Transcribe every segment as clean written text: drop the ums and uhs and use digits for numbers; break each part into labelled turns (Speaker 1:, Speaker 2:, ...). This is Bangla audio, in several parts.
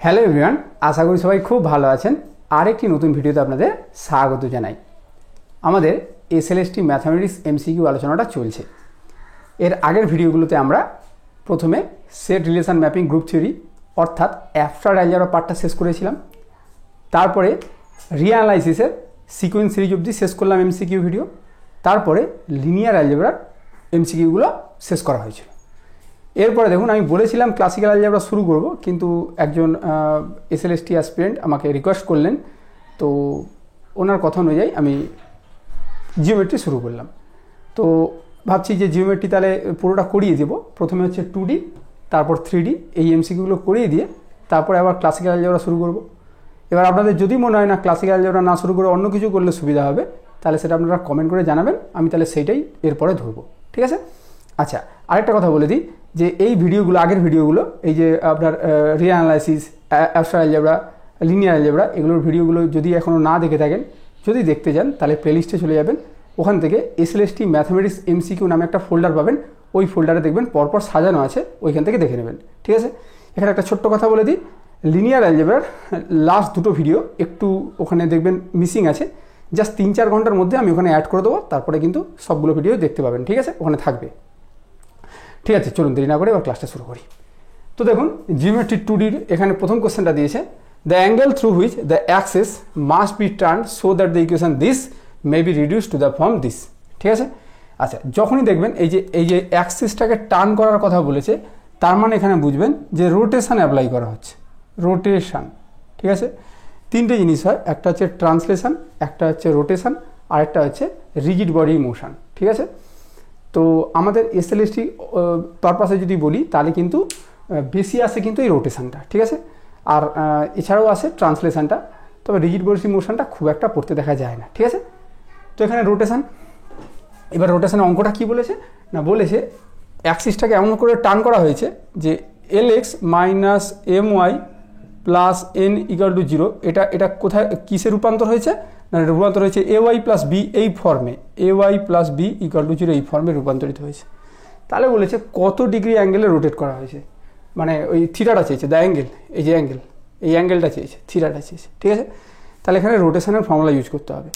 Speaker 1: হ্যালো এভরিওয়ান, আশা করি সবাই খুব ভালো আছেন। আরেকটি নতুন ভিডিওতে আপনাদের স্বাগত জানাই। আমাদের এসএলএসটি ম্যাথামেটিক্স এমসিকিউ আলোচনাটা চলছে। এর আগের ভিডিওগুলোতে আমরা প্রথমে set relation mapping group theory অর্থাৎ অ্যাবস্ট্রাক্ট অ্যালজেব্রা পার্টটা শেষ করেছিলাম। তারপরে রিঅ্যানালাইসিসের সিকোয়েন্স সিরিজ অবধি শেষ করলাম এমসিকিউ ভিডিও। তারপরে লিনিয়ার অ্যালজেব্রার এমসিকিউগুলো শেষ করা হয়েছিল। এরপরে দেখুন, আমি বলেছিলাম ক্লাসিক্যাল অ্যালজেব্রা শুরু করব, কিন্তু একজন এসএলএসটি অ্যাসপিরেন্ট আমাকে রিকোয়েস্ট করলেন, তো ওনার কথা অনুযায়ী আমি জিওমেট্রি শুরু করলাম। তো ভাবছি যে জিওমেট্রি তাহলে পুরোটা করিয়ে দেব। প্রথমে হচ্ছে 2D, তারপর 3D, এই এমসিকিউগুলো করিয়ে দিয়ে তারপরে আবার ক্লাসিক্যাল অ্যালজেব্রা শুরু করব। এবার আপনাদের যদি মনে হয় না ক্লাসিক্যাল অ্যালজেব্রা না শুরু করে অন্য কিছু করলে সুবিধা হবে, তাহলে সেটা আপনারা কমেন্ট করে জানাবেন, আমি তাহলে সেইটাই এরপরে ধরবো। ঠিক আছে? আচ্ছা, আরেকটা কথা বলে দিই যে এই ভিডিওগুলো, আগের ভিডিওগুলো, এই যে আপনার রিঅ্যানালাইসিস, অ্যাবস্ট্রাক্ট অ্যালজেব্রা, লিনিয়ার অ্যালজেব্রা, এগুলোর ভিডিওগুলো যদি এখনও না দেখে থাকেন, যদি দেখতে চান তাহলে প্লেলিস্টে চলে যাবেন। ওখান থেকে এসএলএসটি ম্যাথামেটিক্স এমসিকিউ নামে একটা ফোল্ডার পাবেন। ওই ফোল্ডারে দেখবেন পরপর সাজানো আছে, ওইখান থেকে দেখে নেবেন। ঠিক আছে? এখানে একটা ছোট্ট কথা বলে দিই, লিনিয়ার অ্যালজেব্রার লাস্ট দুটো ভিডিও একটু ওখানে দেখবেন মিসিং আছে। জাস্ট 3-4 ঘন্টার মধ্যে আমি ওখানে অ্যাড করে দেবো, তারপরে কিন্তু সবগুলো ভিডিও দেখতে পাবেন। ঠিক আছে? ওখানে থাকবে। ঠিক আছে, চলুন দেরি না করে এবার ক্লাসটা শুরু করি। তো দেখুন, জিওমেট্রি 2Dর এখানে প্রথম কোশ্চেনটা দিয়েছে, the angle through which the Axis must be turn so that the equation this may be reduce to the form this. ঠিক আছে? আচ্ছা, যখনই দেখবেন এই যে অ্যাক্সিসটাকে টার্ন করার কথা বলেছে, তার মানে এখানে বুঝবেন যে রোটেশন অ্যাপ্লাই করা হচ্ছে। রোটেশন। ঠিক আছে? তিনটে জিনিস হয়, একটা হচ্ছে ট্রান্সলেশন, একটা হচ্ছে রোটেশন, আর একটা হচ্ছে রিজিড বডি মোশন। ঠিক আছে? তো আমাদের এসএলএসটি পারপাসে যদি বলি, তাহলে কিন্তু বেশি আসে কিন্তু এই রোটেশনটা। ঠিক আছে? আর এছাড়াও আসে ট্রান্সলেশনটা, তবে রিজিড বডি মোশনটা খুব একটা পড়তে দেখা যায় না। ঠিক আছে? তো এখানে রোটেশন, এবার রোটেশনের অঙ্কটা কি বলেছে না, বলেছে অ্যাক্সিসটাকে এমন করে টার্ন করা হয়েছে যে LX - my প্লাস n = 0, এটা কোথায় কিসে রূপান্তর হয়েছে না, রূপান্তর হয়েছে AY + B এই ফর্মে, AY + B = 0 এই ফর্মে রূপান্তরিত হয়েছে। তাহলে বলেছে কত ডিগ্রি অ্যাঙ্গেলে রোটেট করা হয়েছে, মানে ওই থিটাটা চেয়েছে, দ্য অ্যাঙ্গেল, এই যে অ্যাঙ্গেল, এই অ্যাঙ্গেলটা চেয়েছে, থিটাটা চেয়েছে। ঠিক আছে? তাহলে এখানে রোটেশনের ফর্মুলা ইউজ করতে হবে।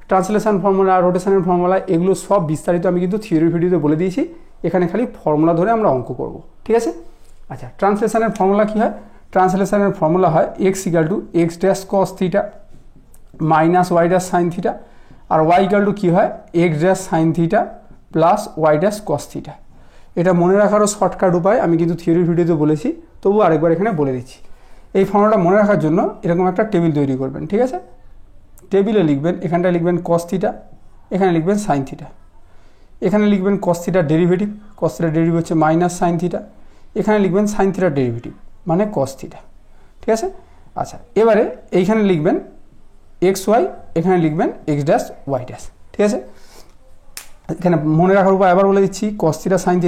Speaker 1: ট্রান্সলেশন ফর্মুলা, রোটেশনের ফর্মুলা, এগুলো সব বিস্তারিত আমি কিন্তু থিওরি ভিডিওতে বলে দিয়েছি। এখানে খালি ফর্মুলা ধরে আমরা অঙ্ক করব। ঠিক আছে? আচ্ছা, ট্রান্সলেশনের ফর্মুলা কী হয়? ট্রান্সলেশনের ফর্মুলা হয় x = x' cos θ - y' sin θ, আর y = কী হয় x' sin θ plus y' cos θ। এটা মনে রাখারও শর্টকাট উপায় আমি কিন্তু থিওরি ভিডিওতে বলেছি, তবু আরেকবার এখানে বলে দিচ্ছি। এই ফর্মুলাটা মনে রাখার জন্য এরকম একটা টেবিল তৈরি করবেন। ঠিক আছে? টেবিলে লিখবেন, এখানটায় লিখবেন cos θ, এখানে লিখবেন sin θ, এখানে লিখবেন cos θ ডেরিভেটিভ, cos θ ডেরিভেটিভ হচ্ছে -sin θ, এখানে লিখবেন sin θ ডেরিভেটিভ মানে cos θ। ঠিক আছে? আচ্ছা, এবারে এইখানে লিখবেন xy, এখানে লিখবেন x', y'। ঠিক আছে? এখানে মনে রাখার উপায় আবার বলে দিচ্ছি, cos θ sin θ,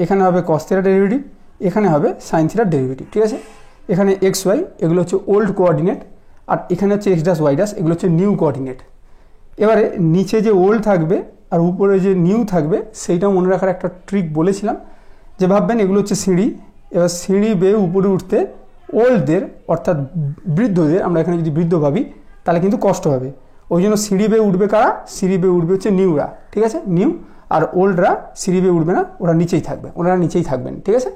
Speaker 1: এখানে হবে cos θ ডেরিভেটিভ, এখানে হবে sin θ ডেরিভেটিভ। ঠিক আছে? এখানে xy এগুলো হচ্ছে ওল্ড কোঅর্ডিনেট, আর এখানে হচ্ছে x', y', এগুলো হচ্ছে নিউ কোঅর্ডিনেট। এবারে নিচে যে ওল্ড থাকবে আর উপরে যে নিউ থাকবে, সেইটাও মনে রাখার একটা ট্রিক বলেছিলাম, যে ভাববেন এগুলো হচ্ছে সিঁড়ি। এবার সিঁড়ি বেয়ে উপরে উঠতে ওল্ডদের অর্থাৎ বৃদ্ধদের, আমরা এখানে যদি বৃদ্ধ ভাবি তাহলে কিন্তু কষ্ট হবে। ওই জন্য সিঁড়ি বেয়ে উঠবে কারা? সিঁড়ি বেয়ে উঠবে হচ্ছে নিউরা। ঠিক আছে? নিউ। আর ওল্ডরা সিঁড়ি বেয়ে উঠবে না, ওরা নিচেই থাকবে, ওনারা নিচেই থাকবেন। ঠিক আছে?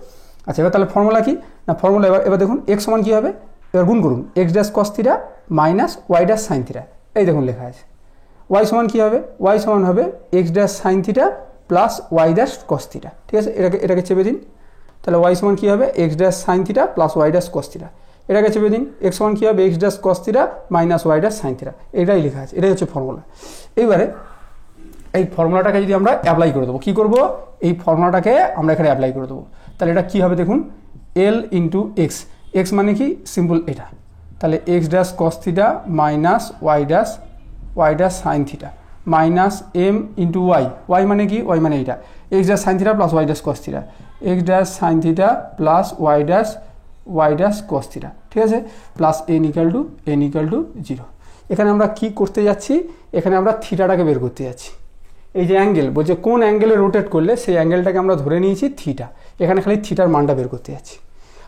Speaker 1: আচ্ছা, এবার তাহলে ফর্মুলা কি না, ফর্মুলা এবার দেখুন x সমান কী হবে, এবার গুণ করুন x' cos θ - y' sin θ। এই দেখুন লেখা আছে। y সমান কী হবে? y সমান হবে x' sin θ plus y' cos θ। ঠিক আছে? এটাকে চেপে দিন, তাহলে y সমান কী হবে x' sin θ plus y' cos θ। এটাকে চেপে দিন, x সমান কী হবে x' cos θ minus y' sin θ। এটাই লেখা আছে, এটাই হচ্ছে ফর্মুলা। এইবারে এই ফর্মুলাটাকে যদি আমরা অ্যাপ্লাই করে দেবো, কী করবো, এই ফর্মুলাটাকে আমরা এখানে অ্যাপ্লাই করে দেবো। তাহলে এটা কী হবে দেখুন, L × x, x মানে কি সিম্পল এটা, তাহলে x' cos θ minus y' sin θ minus m × y, y মানে কি, y মানে এইটা x' sin θ plus y' cos θ, x' sin θ plus y' cos θ। ঠিক আছে? Plus n = 0। এখানে আমরা কি করতে যাচ্ছি, এখানে আমরা থিটাটাকে বের করতে যাচ্ছি। এই যে অ্যাঙ্গেল বলছে কোন অ্যাঙ্গেলে রোটেট করলে সেই অ্যাঙ্গেলটাকে আমরা ধরে নিয়েছি থিটা, এখানে খালি থিটার মানটা বের করতে যাচ্ছি।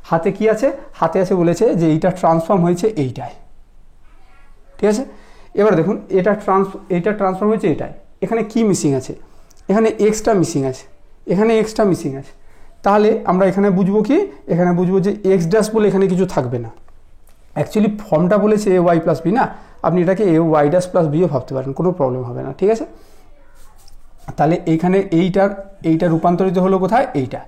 Speaker 1: হাতে কি আছে, হাতে আছে বলেছে যে এইটা ট্রান্সফর্ম হয়েছে এইটায়, ঠিক আছে। এবার দেখুন এইটা ট্রান্সফর্ম হয়েছে এটাই, এখানে কি মিসিং আছে, এখানে এক্সটা মিসিং আছে, এখানে এক্সটা মিসিং আছে। তাহলে আমরা এখানে বুঝবো কি, এখানে বুঝবো যে এক্স ড্যাশ বলে এখানে কিছু থাকবে না। অ্যাকচুয়ালি ফর্মটা বলেছে এ ওয়াই প্লাস বি না, আপনি এটাকে A Y dash plus bio ভাবতে পারেন, কোনো প্রবলেম হবে না, ঠিক আছে। তাহলে এইখানে এইটা রূপান্তরিত হলো কোথায়, এইটা।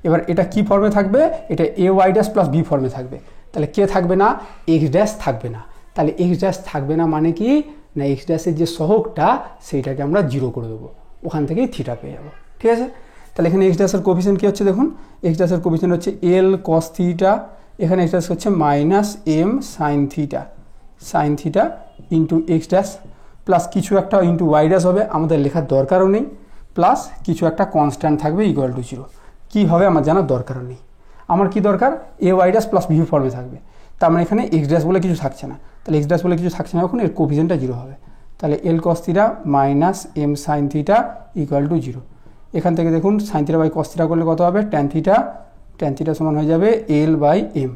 Speaker 1: এবার এটা কি ফর্মে থাকবে, এটা A Y dash plus B ফর্মে থাকবে। তাহলে কে থাকবে না, এক্স ড্যাশ থাকবে না। তাহলে এক্স ড্যাশ থাকবে না মানে কি না, এক্স ড্যাশের যে সহগটা সেইটাকে আমরা 0 করে দেবো, ওখান থেকেই থিটা পেয়ে যাবো, ঠিক আছে। তাহলে এখানে এক্স ড্যাশের কোফিসিয়েন্ট কী হচ্ছে দেখুন, এক্স ড্যাশের কোফিসিয়েন্ট হচ্ছে এল কস থিটা, এখানে এক্স ড্যাশ হচ্ছে minus M sine theta into x dash plus কিছু একটা ইন্টু ওয়াই ড্যাশ হবে, আমাদের লেখার দরকারও নেই, প্লাস কিছু একটা কনস্ট্যান্ট থাকবে ইকুয়াল টু 0। কী হবে আমার জানার দরকারও নেই, আমার কি দরকার, A Y dash plus B ফর্মে থাকবে। তার মানে এখানে এক্স ড্যাশ বলে কিছু থাকছে না, তাহলে এক্স ড্যাশ বলে কিছু থাকছে না, এখন এর কোফিসিয়েন্টটা 0 হবে। তাহলে L cos theta minus M sine theta equal to 0। এখান থেকে দেখুন sine theta by cos theta করলে কত হবে, ট্যান থিটা সমান হয়ে যাবে এল বাই এম।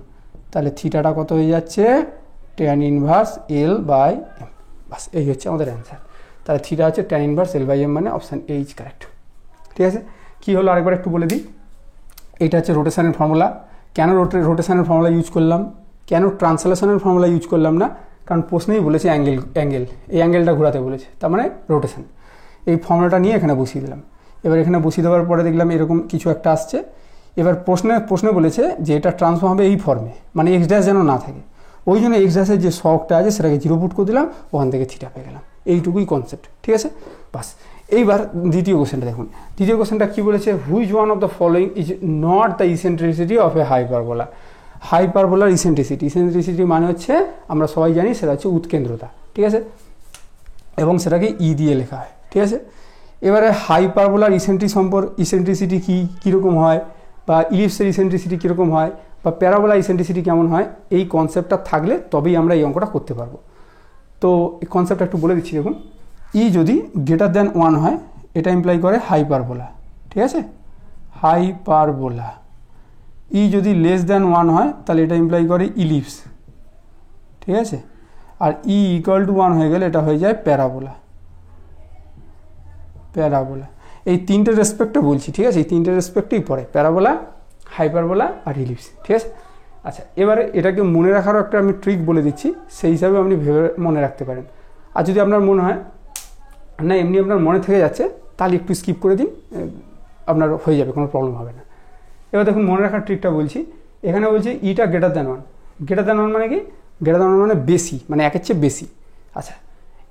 Speaker 1: তাহলে থিটাটা কত হয়ে যাচ্ছে, tan inverse L by M. বাস এই হচ্ছে আমাদের অ্যান্সার। তাহলে থিটা হচ্ছে tan inverse L by M, মানে অপশান এ ইজ কারেক্ট, ঠিক আছে। কী হলো আরেকবার একটু বলে দিই, এটা হচ্ছে রোটেশনের ফর্মুলা। কেন রোটেশনের ফর্মুলা ইউজ করলাম, কেন ট্রান্সলেশনের ফর্মুলা ইউজ করলাম না, কারণ প্রশ্নেই বলেছে অ্যাঙ্গেল এই অ্যাঙ্গেলটা ঘোরাতে বলেছে, তার মানে রোটেশন। এই ফর্মুলাটা নিয়ে এখানে বসিয়ে দিলাম। এবার এখানে বসিয়ে দেওয়ার পরে দেখলাম এরকম কিছু একটা আসছে। এবার প্রশ্নে বলেছে যে এটা ট্রান্সফর্ম হবে এই ফর্মে, মানে এক্স ড্যাশ যেন না থাকে, ওই জন্য এক্স ড্যাশের যে শখটা আছে সেটাকে 0 পুট করে দিলাম, ওখান থেকে থিটা পেয়ে গেলাম। এইটুকুই কনসেপ্ট, ঠিক আছে। বাস এইবার দ্বিতীয় কোশ্চেনটা দেখুন। দ্বিতীয় কোশ্চেনটা কী বলেছে, which one of the following is not the eccentricity of a hyperbola. হাইপারবোলার ইসেন্ট্রিসিটি মানে হচ্ছে আমরা সবাই জানি সেটা হচ্ছে উৎকেন্দ্রতা, ঠিক আছে, এবং সেটাকে দিয়ে লেখা হয়, ঠিক আছে। এবারে হাইপারবোলার ইসেন্ট্রিসিটি কীরকম হয়, বা ইলিপসের ইসেন্ট্রিসিটি কীরকম হয়, বা প্যারাবোলার ইসেন্ট্রিসিটি কেমন হয়, এই কনসেপ্টটা থাকলে তবেই আমরা এই অঙ্কটা করতে পারবো। তো এই কনসেপ্টটা একটু বলে দিচ্ছি দেখুন। যদি গ্রেটার দ্যান 1 হয়, এটা ইমপ্লাই করে হাইপারবোলা, ঠিক আছে, হাইপারবোলা। যদি লেস দ্যান 1 হয় তাহলে এটা ইমপ্লাই করে ইলিপস, ঠিক আছে। আর ইকুয়াল টু 1 হয়ে গেলে এটা হয়ে যায় প্যারাবোলা। এই তিনটে রেসপেক্টে বলছি, ঠিক আছে, এই তিনটে রেসপেক্টেই পড়ে, প্যারাবোলা, হাইপারবোলা আর ইলিপস, ঠিক আছে। আচ্ছা, এবারে এটাকে মনে রাখারও একটা আমি ট্রিক বলে দিচ্ছি, সেই হিসাবে আপনি ভেবে মনে রাখতে পারেন। আর যদি আপনার মনে হয় না এমনি আপনার মনে থেকে যাচ্ছে, তাহলে একটু স্কিপ করে দিন, আপনার হয়ে যাবে, কোনো প্রবলেম হবে না। এবার দেখুন মনে রাখার ট্রিকটা বলছি। এখানে বলছি ইটা গ্রেটার দ্যান 1। গ্রেটার দ্যান 1 মানে কি, গ্রেটার দ্যান 1 মানে বেশি, মানে একের চেয়ে বেশি। আচ্ছা,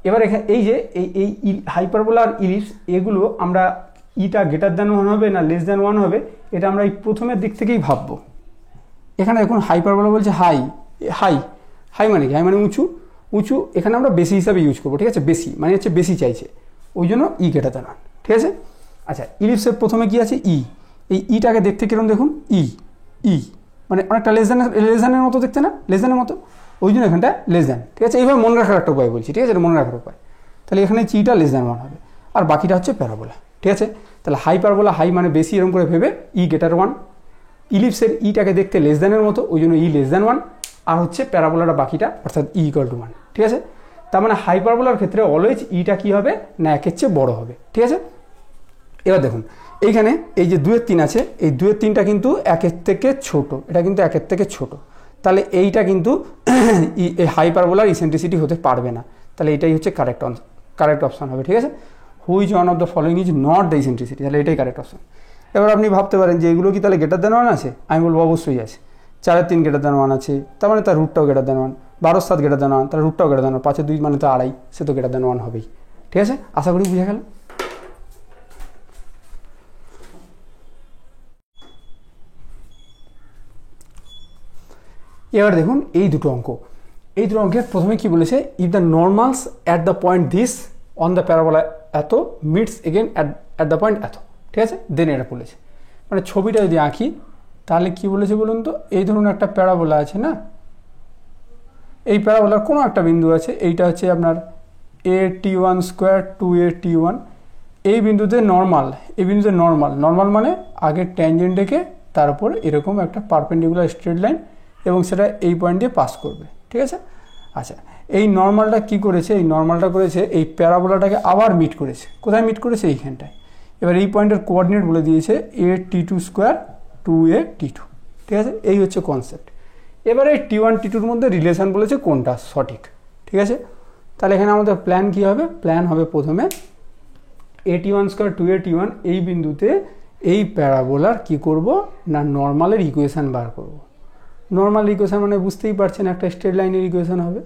Speaker 1: এবার এখানে এই যে এই হাইপারবোলা আর ইলিপস, এগুলো আমরা ইটা গ্রেটার দ্যান 1 হবে না লেস দ্যান 1 হবে, এটা আমরা এই প্রথমের দিক থেকেই ভাববো। এখানে দেখুন হাইপারবোলা বলছে হাই মানে কি, হাই মানে উঁচু, এখানে আমরা বেশি হিসাবে ইউজ করবো, ঠিক আছে। বেশি মানে হচ্ছে বেশি চাইছে, ওই জন্য গ্রেটার দ্যান 1, ঠিক আছে। আচ্ছা, ইলিপসের প্রথমে কি আছে, এই ইটাকে দেখতে কিরকম দেখুন, মানে অনেকটা লেস দ্যানের মতো দেখতে না, লেস দ্যানের মতো, ওই জন্য এখানটা লেস দ্যান, ঠিক আছে। এইভাবে মনে রাখার একটা উপায় বলছি, ঠিক আছে, এটা মনে রাখার উপায়। তাহলে এখানে চিটা লেস দ্যান 1 হবে, আর বাকিটা হচ্ছে প্যারাবোলা, ঠিক আছে। তাহলে হাইপারবোলা হাই মানে বেশি, এরকম করে ভেবে গ্রেটার 1, ইলিপসের ইটাকে দেখতে লেস দ্যানের মতো, ওই জন্য লেস দ্যান 1, আর হচ্ছে প্যারাবোলাটা বাকিটা, অর্থাৎ ইকুয়াল টু 1, ঠিক আছে। তার মানে হাইপারবোলার ক্ষেত্রে অলওয়েজ ইটা কী হবে না, একের চেয়ে বড় হবে, ঠিক আছে। এবার দেখুন এইখানে এই যে 2 এর 3 আছে, এই 2 এর 3টা কিন্তু 1 থেকে ছোট, এটা কিন্তু 1 থেকে ছোট, তাহলে এইটা কিন্তু এই হাইপারবোলার ইসেন্ট্রিসিটি হতে পারবে না। তাহলে এটাই হচ্ছে কারেক্ট অপশন হবে, ঠিক আছে। Which one of the following is not the eccentricity, তাহলে এটাই কারেক্ট অপশন। এবার আপনি ভাবতে পারেন যে এগুলো কি তাহলে গ্রেটার দ্যান 1 আছে, আমি বলবো অবশ্যই আছে। 4 এর 3 গ্রেটার দ্যান 1 আছে, তার মানে তার রুটটাও গ্রেটার দ্যান 1। 12 এর 7 গ্রেটার দ্যান 1, তার রুটটাও গ্রেটার দ্যান 1। 5 এর 2 মানে তো 2.5, সে তো গ্রেটার দ্যান 1 হবেই, ঠিক আছে। আশা করি বুঝে গেল। এবার দেখুন এই দুটো অঙ্কের প্রথমে কি বলেছে, if the normals at the point this on the parabola এত meets again at the point এত, ঠিক আছে, দেন এটা বলেছে। মানে ছবিটা যদি আঁকি তাহলে কি বলেছে বলুন তো, এই ধরুন একটা প্যারাবোলা আছে না, এই প্যারাবোলার কোনো একটা বিন্দু আছে, এইটা হচ্ছে আপনার a_t1 স্কোয়ার 2a_t1, এই বিন্দুতে নর্মাল মানে আগের ট্যানজেন্ট এঁকে তার উপর এরকম একটা পারপেন্ডিকুলার স্ট্রেট লাইন এবং সেটা এই পয়েন্ট দিয়ে পাস করবে, ঠিক আছে। আচ্ছা, এই নর্মালটা কি করেছে, এই নর্মালটা করেছে এই প্যারাবোলাটাকে আবার মিট করেছে। কোথায় মিট করেছে? এইখানটায়। এবার এই পয়েন্টের কোঅর্ডিনেট বলে দিয়েছে a t2 square 2a t2, ঠিক আছে। এই হচ্ছে কনসেপ্ট। এবারে এই t1 t2-র মধ্যে রিলেশন বলেছে কোনটা সঠিক, ঠিক আছে। তাহলে এখানে আমাদের প্ল্যান কি হবে? প্ল্যান হবে প্রথমে a t1 square 2a t1 এই বিন্দুতে এই প্যারাবোলার কি করব না নর্মালের ইকুয়েশন বার করব। নর্মাল ইকুয়েশন মানে বুঝতেই পারছেন একটা স্ট্রেট লাইনের ইকুয়েশন হবে।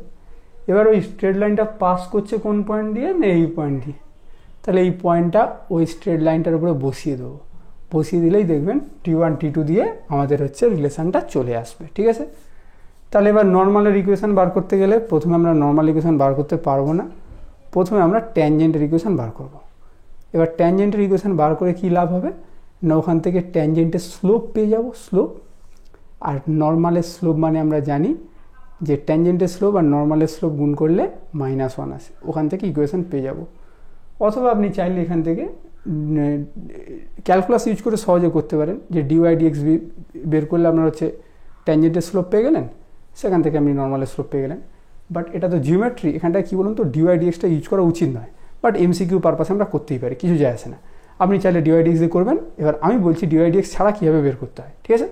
Speaker 1: এবার ওই স্ট্রেট লাইনটা পাস করছে কোন পয়েন্ট দিয়ে? না এই পয়েন্ট দিয়ে। তাহলে এই পয়েন্টটা ওই স্ট্রেট লাইনটার উপরে বসিয়ে দেবো। বসিয়ে দিলেই দেখবেন t1 t2 দিয়ে আমাদের হচ্ছে রিলেশনটা চলে আসবে, ঠিক আছে। তাহলে এবার নর্মালের ইকুয়েশন বার করতে গেলে প্রথমে আমরা নর্মাল ইকুয়েশন বার করতে পারবো না, প্রথমে আমরা ট্যানজেন্টের ইকুয়েশন বার করব। এবার ট্যানজেন্টের ইকুয়েশন বার করে কি লাভ হবে না ওখান থেকে ট্যানজেন্টের স্লোপ পেয়ে যাব, স্লোপ। আর নর্মালের স্লোপ মানে আমরা জানি যে ট্যানজেন্টের স্লোপ আর নর্মালের স্লোপ গুণ করলে -1 আসে, ওখান থেকে ইকুয়েশন পেয়ে যাব। অথবা আপনি চাইলে এখান থেকে ক্যালকুলাস ইউজ করে সহজে করতে পারেন যে dy/dx বের করলে আপনার হচ্ছে ট্যানজেন্টের স্লোপ পেয়ে গেলেন, সেখান থেকে আপনি নর্মালের স্লোপ পেয়ে গেলেন। বাট এটা তো জিওমেট্রি, এখানটায় কী বলুন তো dy/dxটা ইউজ করা উচিত নয়, বাট এমসিকিউ পারপাসে আমরা করতেই পারি, কিছু যায় আসে না। আপনি চাইলে dy/dx দিয়ে করবেন। এবার আমি বলছি dy/dx ছাড়া কীভাবে বের করতে হয়, ঠিক আছে।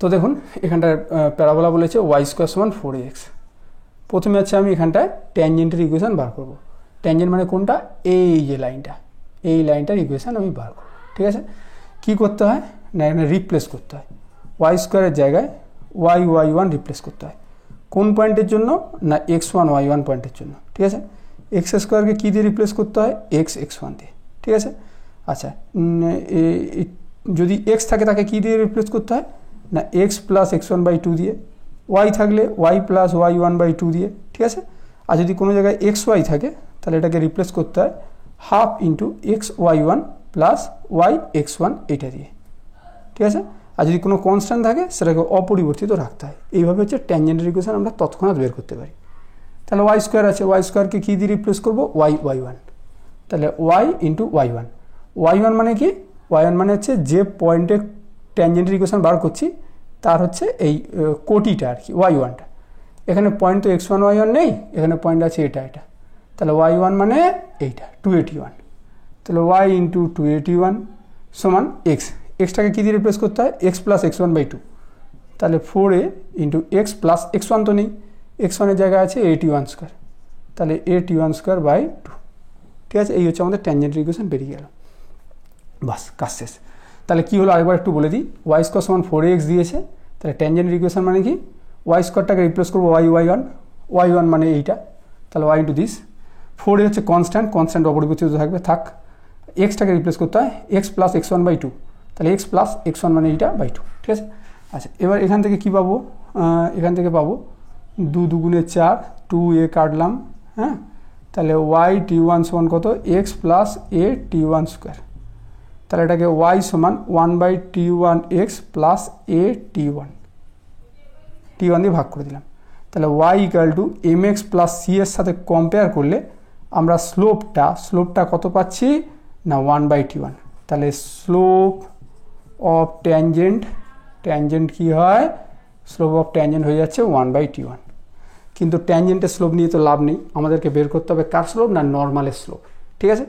Speaker 1: তো দেখুন এখানটায় প্যারাবোলা বলেছে y² = 4ax। প্রথমে হচ্ছে আমি এখানটায় ট্যানজেন্টের ইকুয়েশন বার করব। ট্যানজেন্ট মানে কোনটা? এই যে লাইনটা, এই লাইনটার ইকুয়েশন আমি বার করব, ঠিক আছে। কি করতে হয় না এখানে রিপ্লেস করতে হয়, y² জায়গায় y1 রিপ্লেস করতে হয়। কোন পয়েন্টের জন্য? না x1 y1 পয়েন্টের জন্য, ঠিক আছে। x² কী দিয়ে রিপ্লেস করতে হয়? x1 দিয়ে, ঠিক আছে। আচ্ছা, যদি x থাকে তাকে কী দিয়ে রিপ্লেস করতে হয়? না x + x1/2 দিয়ে। y থাকলে y + y1/2 দিয়ে, ঠিক আছে। আর যদি কোনো জায়গায় xy থাকে তাহলে এটাকে রিপ্লেস করতে হয় 1/2 × xy1 + yx1 এটা দিয়ে, ঠিক আছে। আর যদি কোনো কনস্ট্যান্ট থাকে সেটাকে অপরিবর্তিত রাখতে হয়। এইভাবে হচ্ছে ট্যানজেন্টের ইকুয়েশন আমরা তৎক্ষণাৎ বের করতে পারি। তাহলে y² আছে, y² কী দিয়ে রিপ্লেস করবো? y1। তাহলে y × y1 মানে কি? y1 মানে হচ্ছে যে পয়েন্টে ট্যানজেন্টের ইকুয়েশন বার করছি তার হচ্ছে এই কোটিটা আর কি, y1টা। এখানে পয়েন্ট তো x1 y1 নেই, এখানে পয়েন্ট আছে এটা। তাহলে y1 মানে এইটা 281। তাহলে y × 281 সমান x। এক্সটাকে কী দিয়ে রিপ্লেস করতে হয়? x + x1/2। তাহলে 4a × x + x1 তো নেই, x1-এর জায়গায় আছে 81²। তাহলে 81²/2, ঠিক আছে। এই হচ্ছে আমাদের ট্যানজেন্টের ইকুয়েশন বেরিয়ে গেল, বাস কাজ শেষ। তাহলে কী হলো আরেকবার একটু বলে দিই। y² = 4ax দিয়েছে, তাহলে ট্যানজেন্টের ইকুয়েশন মানে কি? y²টাকে রিপ্লেস করবো y1 মানে এইটা, তাহলে y × this। 4a হচ্ছে কনস্ট্যান্ট অপরিবর্তিত থাকবে, থাক। এক্সটাকে রিপ্লেস করতে হয় x + x1/2, তাহলে x + x1 মানে এইটা /2, ঠিক আছে। আচ্ছা, এবার এখান থেকে কী পাবো? এখান থেকে পাবো 2 × 2 = 4, 2a কাটলাম, হ্যাঁ। তাহলে y t1 সমান কত? x + a t1²। তাহলে এটাকে y সমান 1/t1x + a t1 দিয়ে ভাগ করে দিলাম। তাহলে y = mx + c এর সাথে কম্পেয়ার করলে আমরা স্লোপটা কত পাচ্ছি? না 1/t1। তাহলে স্লোপ অফ ট্যানজেন্ট কি হয়? স্লোপ অফ ট্যানজেন্ট হয়ে যাচ্ছে 1/t1। কিন্তু ট্যানজেন্টের স্লোপ নিয়ে তো লাভ নেই, আমাদেরকে বের করতে হবে কার স্লোপ? না নর্মালের স্লোপ, ঠিক আছে।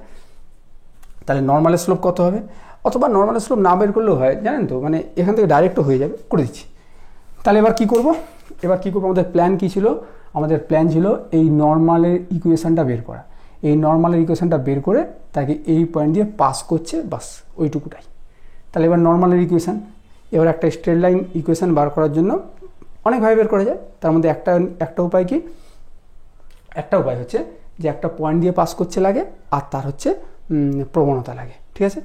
Speaker 1: তাহলে নর্মালের স্লোপ কত হবে? অথবা নর্মালের স্লোপ না বের করলেও হয়, জানেন তো, মানে এখান থেকে ডাইরেক্টও হয়ে যাবে, করে দিচ্ছি। তাহলে এবার কি করব? আমাদের প্ল্যান কি ছিল? আমাদের প্ল্যান ছিল এই নর্মালের ইকুয়েশনটা বের করা। এই নর্মালের ইকুয়েশনটা বের করে তাকে এই পয়েন্ট দিয়ে পাস করছে, বাস ওইটুকুটাই। তাহলে এবার নর্মালের ইকুয়েশন, এবার একটা স্ট্রেট লাইন ইকুয়েশন বার করার জন্য অনেকভাবে বের করা যায়। তার মধ্যে একটা উপায় কি? একটা উপায় হচ্ছে যে একটা পয়েন্ট দিয়ে পাস করছে লাগে আর তার হচ্ছে প্রবণতা লাগে, ঠিক আছে।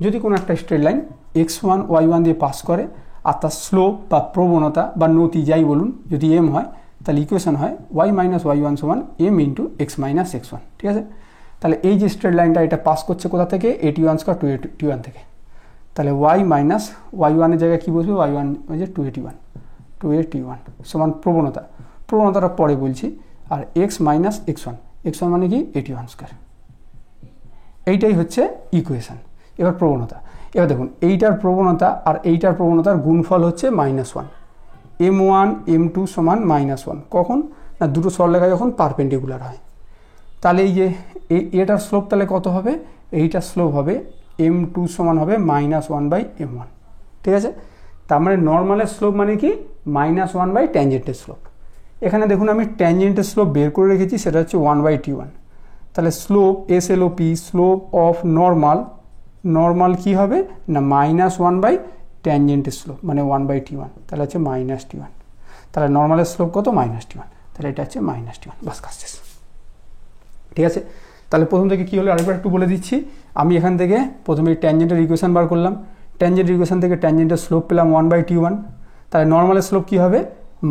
Speaker 1: যদি কোনো একটা স্ট্রেট লাইন x1 y1 দিয়ে পাস করে আর তার স্লোপ বা প্রবণতা বা নতি যাই বলুন যদি m হয়, তাহলে ইকুয়েশন হয় y - y1 = m × x - x1, ঠিক আছে। তাহলে এই যে স্ট্রেট লাইনটা এটা পাস করছে কোথা থেকে? a1² 2a1 থেকে। তাহলে y - y1-এর জায়গায় কী বসবে? y1 হচ্ছে 2a1 সমান প্রবণতাটা পরে বলছি। আর x - x1 মানে কি? a1²। এইটাই হচ্ছে ইকুয়েশন। এবার প্রবণতা, এবার দেখুন এইটার প্রবণতা আর এইটার প্রবণতার গুণফল হচ্ছে -1, m1 m2 সমান -1। কখন না দুটো সরলরেখা যখন পারপেন্ডিকুলার হয়। তাহলে এই যে এটার স্লোপ তাহলে কত হবে, এইটার স্লোপ হবে m2 সমান হবে -1/m1, ঠিক আছে। তার মানে নর্মালের স্লোপ মানে কি -1 ট্যানজেন্টের স্লোপ। এখানে দেখুন আমি ট্যানজেন্টের স্লোপ বের করে রেখেছি, সেটা হচ্ছে 1/t1। তাহলে slope SLOP slope of normal কি হবে না -1 ট্যানজেন্টের স্লোপ মানে 1/t1, তাহলে হচ্ছে -t1। তাহলে নর্মালের স্লোপ কত -t1, তাহলে এটা হচ্ছে -t1। বাস কাজ শেষ, ঠিক আছে। তাহলে প্রথম থেকে কী হলো আরেকবার একটু বলে দিচ্ছি। আমি এখান থেকে প্রথমে ট্যানজেন্টের ইকুয়েশন বার করলাম, ট্যানজেন্টের ইকুয়েশন থেকে ট্যানজেন্টের স্লোপ পেলাম 1/t1। তাহলে নর্মালের স্লোপ কী হবে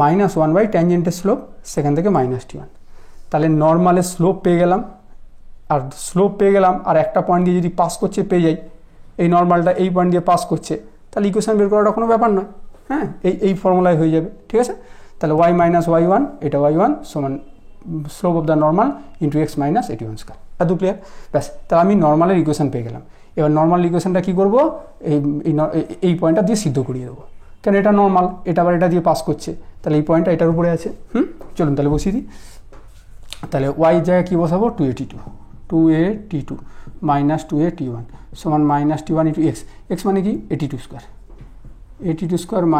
Speaker 1: -1 ট্যানজেন্টের স্লোপ, সেখান থেকে -t1। তাহলে নর্মালের স্লোপ পেয়ে গেলাম, আর স্লোপ পেয়ে গেলাম, আর একটা পয়েন্ট দিয়ে যদি পাস করছে পেয়ে যাই, এই নর্মালটা এই পয়েন্ট দিয়ে পাস করছে, তাহলে ইকুয়েশন বের করাটা কোনো ব্যাপার নয়। হ্যাঁ, এই ফর্মুলায় হয়ে যাবে, ঠিক আছে। তাহলে y - y1, এটা y1 সমান slope of the normal into x - at1 square. এত ক্লিয়ার? ব্যাস, তাহলে আমি নর্মালের ইকুয়েশন পেয়ে গেলাম। এবার নর্মাল ইকুয়েশনটা কী করবো, এই পয়েন্টটা দিয়ে সিদ্ধ করিয়ে দেবো, কেন এটা নর্মাল, এটা আবার এটা দিয়ে পাস করছে, তাহলে এই পয়েন্টটা এটার উপরে আছে। চলুন তাহলে বসিয়ে দিই। তাহলে y জায়গায় কী বসাবো, 2at2 - 2at1 সমান -t1 ইন্টু x মানে কি at2 square, at2 square -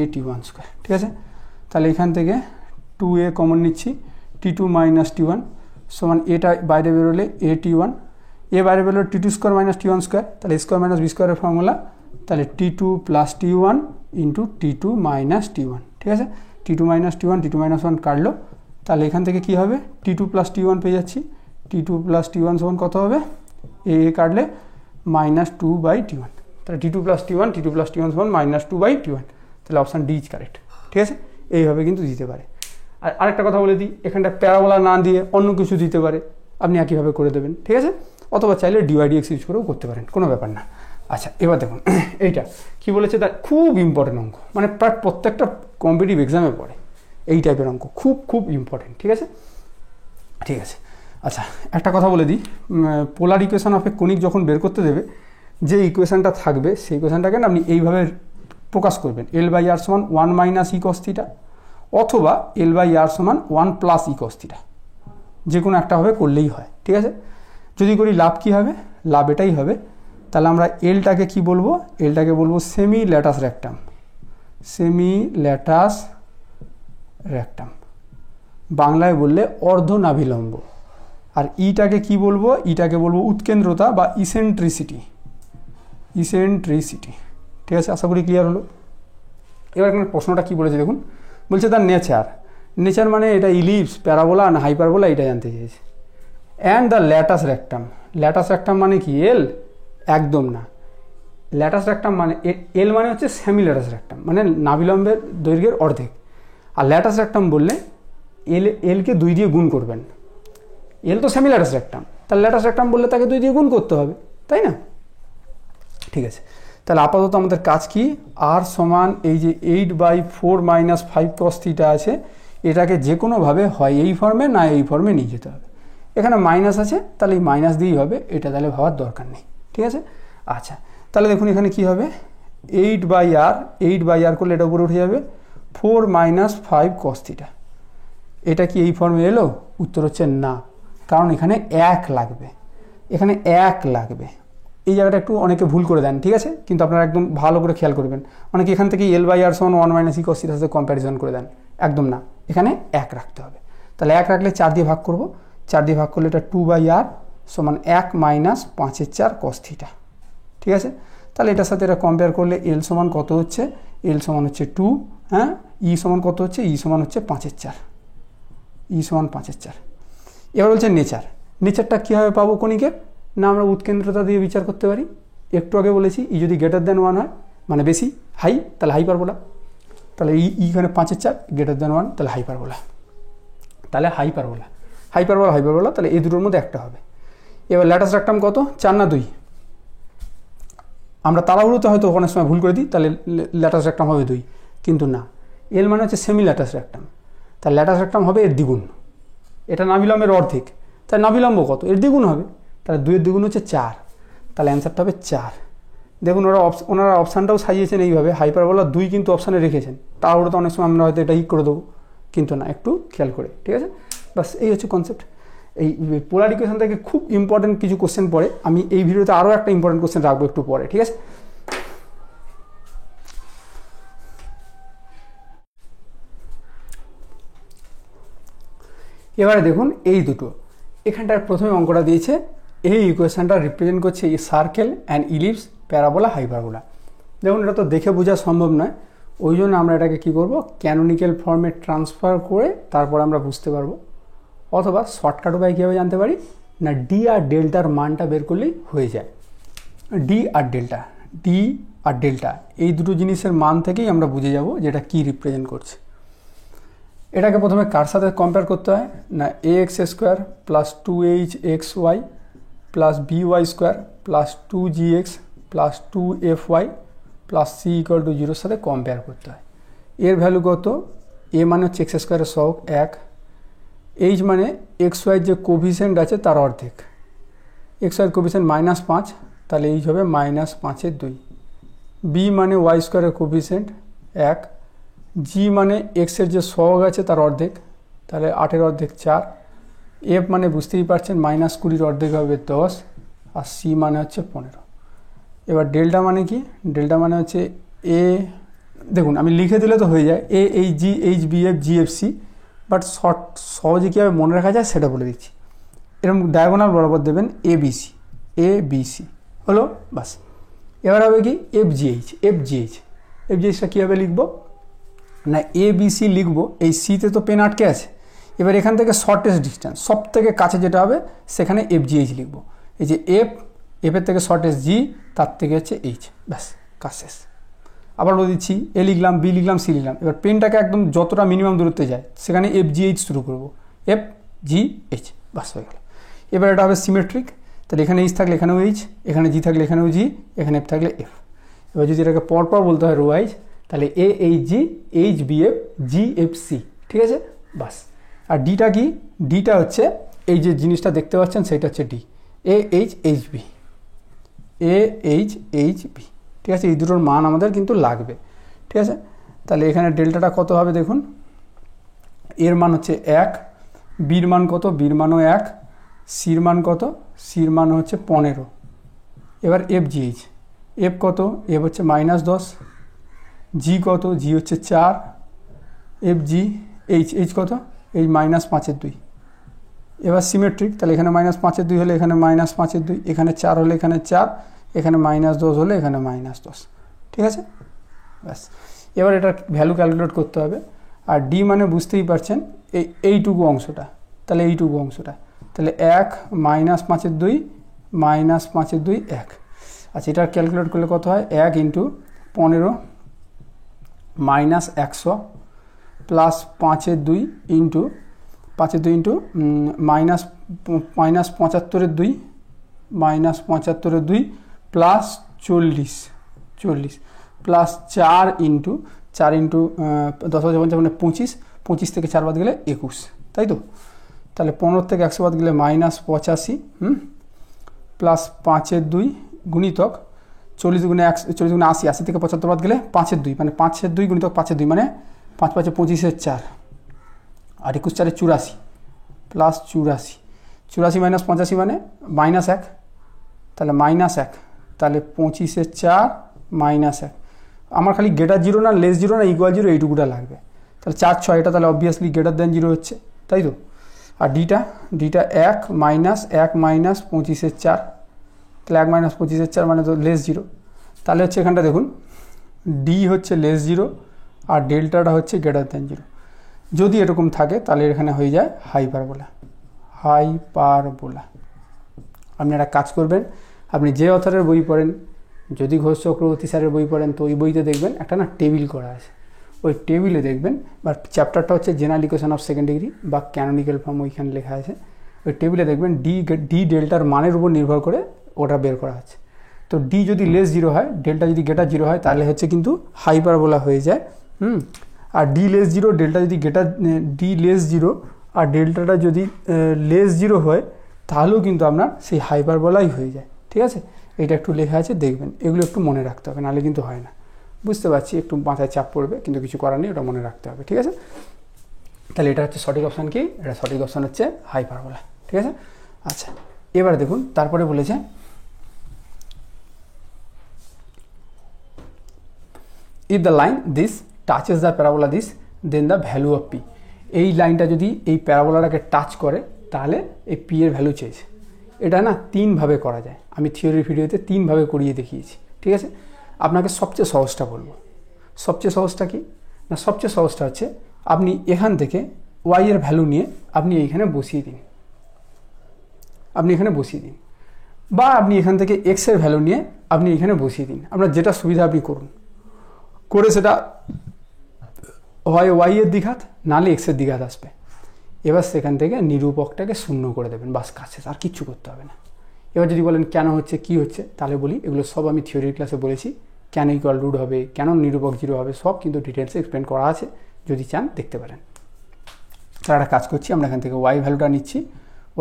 Speaker 1: at1 square, ঠিক আছে। তাহলে এখান থেকে 2a কমন নিচ্ছি, t2 - t1 সমান এটা বাইরে বেরোলে at1, এ বাইরে বেরোলে t2 স্কোয়ার - t1 স্কোয়ার, তাহলে স্কোয়ার মাইনাস বি স্কোয়ারের ফর্মুলা, তাহলে t2 + t1 into t2 - t1, ঠিক আছে। t2 - t1 t2 - 1 কাটলো, তাহলে এখান থেকে কি হবে t2 + t1 পেয়ে যাচ্ছি, t2 + t1 সমান কত হবে, এ কাটলে -2/t1, তাহলে t2 + t1 t2 + t1 সমান -2/t1, তাহলে অপশান ডি ইজ কারেক্ট, ঠিক আছে। এইভাবে কিন্তু দিতে পারে। আর আরেকটা কথা বলে দিই, এখানটা প্যারাবোলা না দিয়ে অন্য কিছু দিতে পারে, আপনি একইভাবে করে দেবেন, ঠিক আছে। অথবা চাইলে dydx ইউজ করেও করতে পারেন, কোনো ব্যাপার না। আচ্ছা, এবার দেখুন এইটা কি বলেছে, তার খুব ইম্পর্টেন্ট অঙ্ক, মানে প্রায় প্রত্যেকটা কম্পিটিটিভ এক্সামে পড়ে এই টাইপের অঙ্ক, খুব ইম্পর্টেন্ট, ঠিক আছে। ঠিক আছে, আচ্ছা একটা কথা বলে দিই, পোলার ইকুয়েশন অফ এ কনিক যখন বের করতে দেবে, যে ইকুয়েশনটা থাকবে সেই ইকুয়েশনটাকে আপনি এইভাবে প্রকাশ করবেন, L/R সমান 1 - e cos θ অথবা L/R সমান 1 + e cos θ, যে কোনো একটা হবে করলেই হয়, ঠিক আছে। যদি করি লাভ কি হবে, লাভ এটাই হবে। তাহলে আমরা এলটাকে কি বলবো, এলটাকে বলবো সেমি ল্যাটাস রেক্টাম, বাংলায় বললে অর্ধনাভিলম্ব। আর ইটাকে কি বলবো, ইটাকে বলবো উৎকেন্দ্রতা বা ইসেন্ট্রিসিটি, ঠিক আছে। আশা করি ক্লিয়ার হলো। এবার এখানে প্রশ্নটা কি বলেছে দেখুন, বলছে তার নেচার মানে এটা ইলিপস, প্যারাবোলা না হাইপারবোলা, এটা জানতে চেয়েছে। অ্যান্ড দ্য ল্যাটাস রেক্টাম মানে কি এল, একদম না। ল্যাটাস রেক্টাম মানে এল মানে হচ্ছে সেমি ল্যাটাস রেক্টাম, মানে নাভিলম্বের দৈর্ঘ্যের অর্ধেক। আর ল্যাটাস রেক্টাম বললে এলকে 2 দিয়ে গুণ করবেন, এল তো সেমি ল্যাটাস রেক্টাম, তাহলে ল্যাটাস রেক্টাম বললে তাকে 2 দিয়ে গুণ করতে হবে, তাই না? ঠিক আছে, তাহলে আপাতত আমাদের কাজ কি, আর সমান এই যে 8/4 - 5 cos θ আছে, এটাকে যে কোনোভাবে হয় এই ফর্মে না এই ফর্মে নিয়ে যেতে হবে। এখানে মাইনাস আছে, তাহলে এই মাইনাস দিয়েই হবে, এটা তাহলে ভাবার দরকার নেই, ঠিক আছে। আচ্ছা, তাহলে দেখুন এখানে কি হবে, 8/r করলে এটা উপরে উঠে যাবে 4 - 5 cos θ। এটা কি এই ফর্মে এলো? উত্তর হচ্ছে না, কারণ এখানে 1 লাগবে, এই জায়গাটা একটু অনেকে ভুল করে দেন, ঠিক আছে, কিন্তু আপনারা একদম ভালো করে খেয়াল করবেন। অনেকে এখান থেকে L/R সমান 1 - e cos θ সাথে কম্প্যারিজন করে দেন, একদম না, এখানে 1 রাখতে হবে। তাহলে 1 রাখলে 4 দিয়ে ভাগ করব, 4 দিয়ে ভাগ করলে এটা 2/r সমান 1 - 5/4 cos θ, ঠিক আছে। তাহলে এটার সাথে এটা কম্পেয়ার করলে এল সমান কত হচ্ছে, এল সমান হচ্ছে 2, হ্যাঁ, ই সমান কত হচ্ছে, ই সমান হচ্ছে 5/4, এবার বলছে নেচারটা কীভাবে পাবো কণিকের, না আমরা উৎকেন্দ্রতা দিয়ে বিচার করতে পারি। একটু আগে বলেছি ই যদি গ্রেটার দ্যান 1 হয়, মানে বেশি হাই, তাহলে হাইপারবোলা, তাহলে এখানে 5/4 গ্রেটার দ্যান 1, তাহলে হাইপারবোলা, তাহলে এই দুটোর মধ্যে একটা হবে। এবার ল্যাটাস রেক্টাম কত, 4 না 2, আমরা তাড়াহুড়োতে হয়তো অনেক সময় ভুল করে দিই, তাহলে ল্যাটাস রেক্টাম হবে 2, কিন্তু না, এল মানে হচ্ছে সেমি ল্যাটাস রেক্টাম, তাহলে ল্যাটাস রেক্টাম হবে এর দ্বিগুণ, এটা নাভিলম্বের অর্ধেক, তাই নাভিলম্ব কত, এর দ্বিগুণ হবে, তাহলে 2 এর দ্বিগুণ হচ্ছে 4, তাহলে অ্যান্সারটা হবে 4। দেখুন ওনারা অপশানটাও সাজিয়েছেন এইভাবে, হাইপারবোলা 2 কিন্তু অপশানে রেখেছেন, তাহলে তো অনেক সময় আমরা হয়তো এটা করে দেবো, কিন্তু না, একটু খেয়াল করে, ঠিক আছে। বাস এই হচ্ছে কনসেপ্ট। এই পোলার ইকুয়েশন থেকে খুব ইম্পর্টেন্ট কিছু কোশ্চেন পড়ে, আমি এই ভিডিওতে আরও একটা ইম্পর্টেন্ট কোশ্চেন রাখবো একটু পরে, ঠিক আছে। এবারে দেখুন এই দুটো, এখানটার প্রথমে অঙ্কটা দিয়েছে, এই ইকুয়েশনটা রিপ্রেজেন্ট করছে এই circle and ellipse parabola hyperbola. দেখুন এটা তো দেখে বোঝা সম্ভব নয়, ওই জন্য আমরা এটাকে কী করবো, ক্যানোনিক্যাল ফর্মে ট্রান্সফার করে তারপর আমরা বুঝতে পারবো, অথবা শর্টকাট উপায় কীভাবে জানতে পারি না, ডি আর ডেল্টার মানটা বের করলেই হয়ে যায়। ডি আর ডেল্টা এই দুটো জিনিসের মান থেকেই আমরা বুঝে যাব যে এটা কী রিপ্রেজেন্ট করছে। এটাকে প্রথমে কার সাথে কম্পেয়ার করতে হয় না, ax² plus 2hxy plus by² plus 2gx plus 2fy plus c = 0 সাথে কম্পেয়ার করতে হয়। এর ভ্যালু কত, a মানে হচ্ছে x² সহগ 1, h মানে xy যে কোভিসেন্ট আছে তার অর্ধেক, xy কোভিসেন্ট -5, তাহলে h হবে -5/2, b মানে y² কোভিসেন্ট 1, g মানে x এর যে সহগ আছে তার অর্ধেক, তাহলে 8 অর্ধেক 4, f মানে বুঝতেই পারছেন -20 অর্ধেক হবে 10, আর c মানে হচ্ছে 15। এবার ডেল্টা মানে কি, ডেল্টা মানে হচ্ছে a, দেখুন আমি লিখে দিলে তো হয়ে যায় AHG HBF GFC, বাট সহজে কীভাবে মনে রাখা যায় সেটা বলে দিচ্ছি। এরকম ডায়াগোনাল বরাবর দেবেন ABC হলো, বাস। এবার হবে কি FGHটা কীভাবে লিখবো না, ABC লিখবো, এই সিতে তো পেন আটকে আছে, এবার এখান থেকে শর্টেস্ট ডিস্টেন্স সব থেকে কাছে যেটা হবে সেখানে FGH লিখবো। এই যে এফের থেকে শর্টেস্ট G, তার থেকে হচ্ছে H, ব্যাস কাজ শেষ। আবার বলে দিচ্ছি, A লিখলাম, B লিখলাম, C লিখলাম, এবার পেনটাকে একদম যতটা মিনিমাম দূরত্বে যায় সেখানে FGH শুরু করবো, FGH, বাস হয়ে গেল। এবার এটা হবে সিমেট্রিক, তাহলে এখানে H থাকলে এখানেও H, এখানে G থাকলে এখানেও G, এখানে F থাকলে F। এবার যদি এটাকে পরপর বলতে হয় রো ওয়াইজ, তাহলে AHG HBF GFC, ঠিক আছে, বাস। আর ডিটা কি, ডিটা হচ্ছে এই যে জিনিসটা দেখতে পাচ্ছেন সেটা হচ্ছে ডি, AHHB, ঠিক আছে। এই দুটোর মান আমাদের কিন্তু লাগবে, ঠিক আছে। তাহলে এখানে ডেল্টাটা কত হবে দেখুন, এর মান হচ্ছে 1, বির মান কত, বির মানও 1, সির মান কত, সির মান হচ্ছে 15। এবার FGH, F কত, F হচ্ছে -10, G কত, G হচ্ছে 4, FGH কত, এই -5/2। এবার সিমেট্রিক, তাহলে এখানে -5/2 হলে এখানে -5/2, এখানে 4 হলে এখানে 4, এখানে -10 হলে এখানে -10, ঠিক আছে, ব্যাস। এবার এটা ভ্যালু ক্যালকুলেট করতে হবে, আর ডি মানে বুঝতেই পারছেন এইটুকু অংশটা, তাহলে এইটুকু অংশটা, তাহলে 1 -5/2 -5/2 1। আচ্ছা, এটা ক্যালকুলেট করলে কত হয়, 1 × 15 -100 plus 5/2 into -75/2 -75/2 plus 40 plus 4 into 10 × 25 থেকে 4 বাদ গেলে 21, তাই তো। তাহলে 15 থেকে 100 বাদ গেলে -85, প্লাস 5/2 গুণিতক 40 × 80, 80 থেকে 75 বাদ গেলে 5/2, মানে 5/2 গুণিতক 5/2, মানে 5 × 5 = 25 4, আর 21 4 84, প্লাস 84 -85 মানে -1, তাহলে -1, তাহলে 25 4 -1। আমার খালি গ্রেটার 0 না লেস 0 না ইকুয়াল 0 এইটুকুটা লাগবে, তাহলে 4 6, এটা তাহলে অবভিয়াসলি গ্রেটার দেন 0 হচ্ছে, তাই তো। আর ডিটা 1 -25 4, তাহলে 1 - 25 4 মানে তো লেস 0, তাহলে হচ্ছে এখানটা দেখুন ডি হচ্ছে লেস 0 আর ডেল্টাটা হচ্ছে গ্রেটার দেন 0। যদি এরকম থাকে তাহলে এখানে হয়ে যায় হাইপারবোলা। আপনি একটা কাজ করবেন, আপনি যে অথরের বই পড়েন, যদি ঘোষ চক্রবর্তী স্যারের বই পড়েন তো ওই বইতে দেখবেন একটা না টেবিল করা আছে, ওই টেবিলে দেখবেন, বা চ্যাপ্টারটা হচ্ছে general equation of second degree বা ক্যানোনিক্যাল ফর্ম, ওইখানে লেখা আছে। ওই টেবিলে দেখবেন ডি ডেল্টার মানের উপর নির্ভর করে ওটা বের করা আছে। তো ডি যদি লেস 0 হয়, ডেল্টা যদি গ্রেটার 0 হয়, তাহলে হচ্ছে কিন্তু হাইপারবোলা হয়ে যায়। আর ডি লেস 0, ডেল্টা যদি ডি লেস 0 আর ডেল্টাটা যদি লেস 0 হয়, তাহলেও কিন্তু আপনার সেই হাইপারবোলাই হয়ে যায়, ঠিক আছে। এটা একটু লেখা আছে দেখবেন, এগুলো একটু মনে রাখতে হবে, নাহলে কিন্তু হয় না। বুঝতে পারছি একটু মাথায় চাপ পড়বে, কিন্তু কিছু করার নেই, ওটা মনে রাখতে হবে, ঠিক আছে। তাহলে এটা হচ্ছে সঠিক অপশান কি, এটা সঠিক অপশান হচ্ছে হাইপারবোলা, ঠিক আছে। আচ্ছা, এবার দেখুন তারপরে বলেছে if the line this touches the parabola this then the value of p, এই লাইনটা যদি এই প্যারাবোলাটাকে টাচ করে তাহলে এই p এর ভ্যালু চেয়েছে। এটা না তিনভাবে করা যায়, আমি থিওরির ভিডিওতে তিনভাবে করিয়ে দেখিয়েছি, ঠিক আছে। আপনাকে সবচেয়ে সহজটা বলবো। সবচেয়ে সহজটা কি না, সবচেয়ে সহজটা হচ্ছে আপনি এখান থেকে y এর ভ্যালু নিয়ে আপনি এইখানে বসিয়ে দিন, আপনি এখানে বসিয়ে দিন, বা আপনি এখান থেকে x এর ভ্যালু নিয়ে আপনি এখানে বসিয়ে দিন, আপনার যেটা সুবিধা আপনি করুন, করে সেটা হয় y এর দ্বিঘাত নাহলে x এর দ্বিঘাত আসবে। এবার সেখান থেকে নিরূপকটাকে শূন্য করে দেবেন, বাস কাছে, আর কিচ্ছু করতে হবে না। এবার যদি বলেন কেন হচ্ছে কি হচ্ছে, তাহলে বলি এগুলো সব আমি থিওরির ক্লাসে বলেছি, কেন ইকুয়াল রুট হবে, কেন নিরূপক 0 হবে, সব কিন্তু ডিটেলসে এক্সপ্লেন করা আছে, যদি চান দেখতে পারেন। তার একটা কাজ করছি, আমরা এখান থেকে y ভ্যালুটা নিচ্ছি,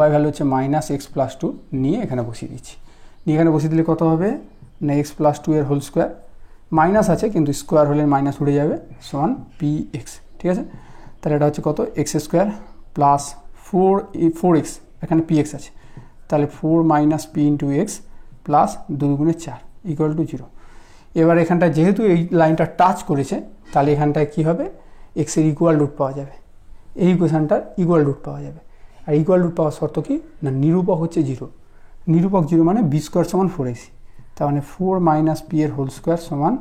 Speaker 1: y ভ্যালু হচ্ছে -x+2 নিয়ে এখানে বসিয়ে দিচ্ছি। নিয়ে এখানে বসিয়ে দিলে কত হবে না x+2 এর হোল স্কোয়ার, মাইনাস আছে কিন্তু স্কোয়ার হলে মাইনাস উঠে যাবে, সমান px, ঠিক আছে। তাহলে এটা হচ্ছে কত x² প্লাস 4x, এখানে px আছে, তাহলে 4 - p × x প্লাস 2 × 4 = 0। এবার এখানটা যেহেতু এই লাইনটা টাচ করেছে, তাহলে এখানটায় কী হবে, x এর ইকুয়াল রুট পাওয়া যাবে, এই ইকুয়েশনটার ইকুয়াল রুট পাওয়া যাবে। আর ইকুয়াল রুট পাওয়ার শর্ত কি না, নিরূপক হচ্ছে 0, নিরূপক 0 মানে b² সমান 4ac, তার মানে 4 - p এর হোল স্কোয়ার সমান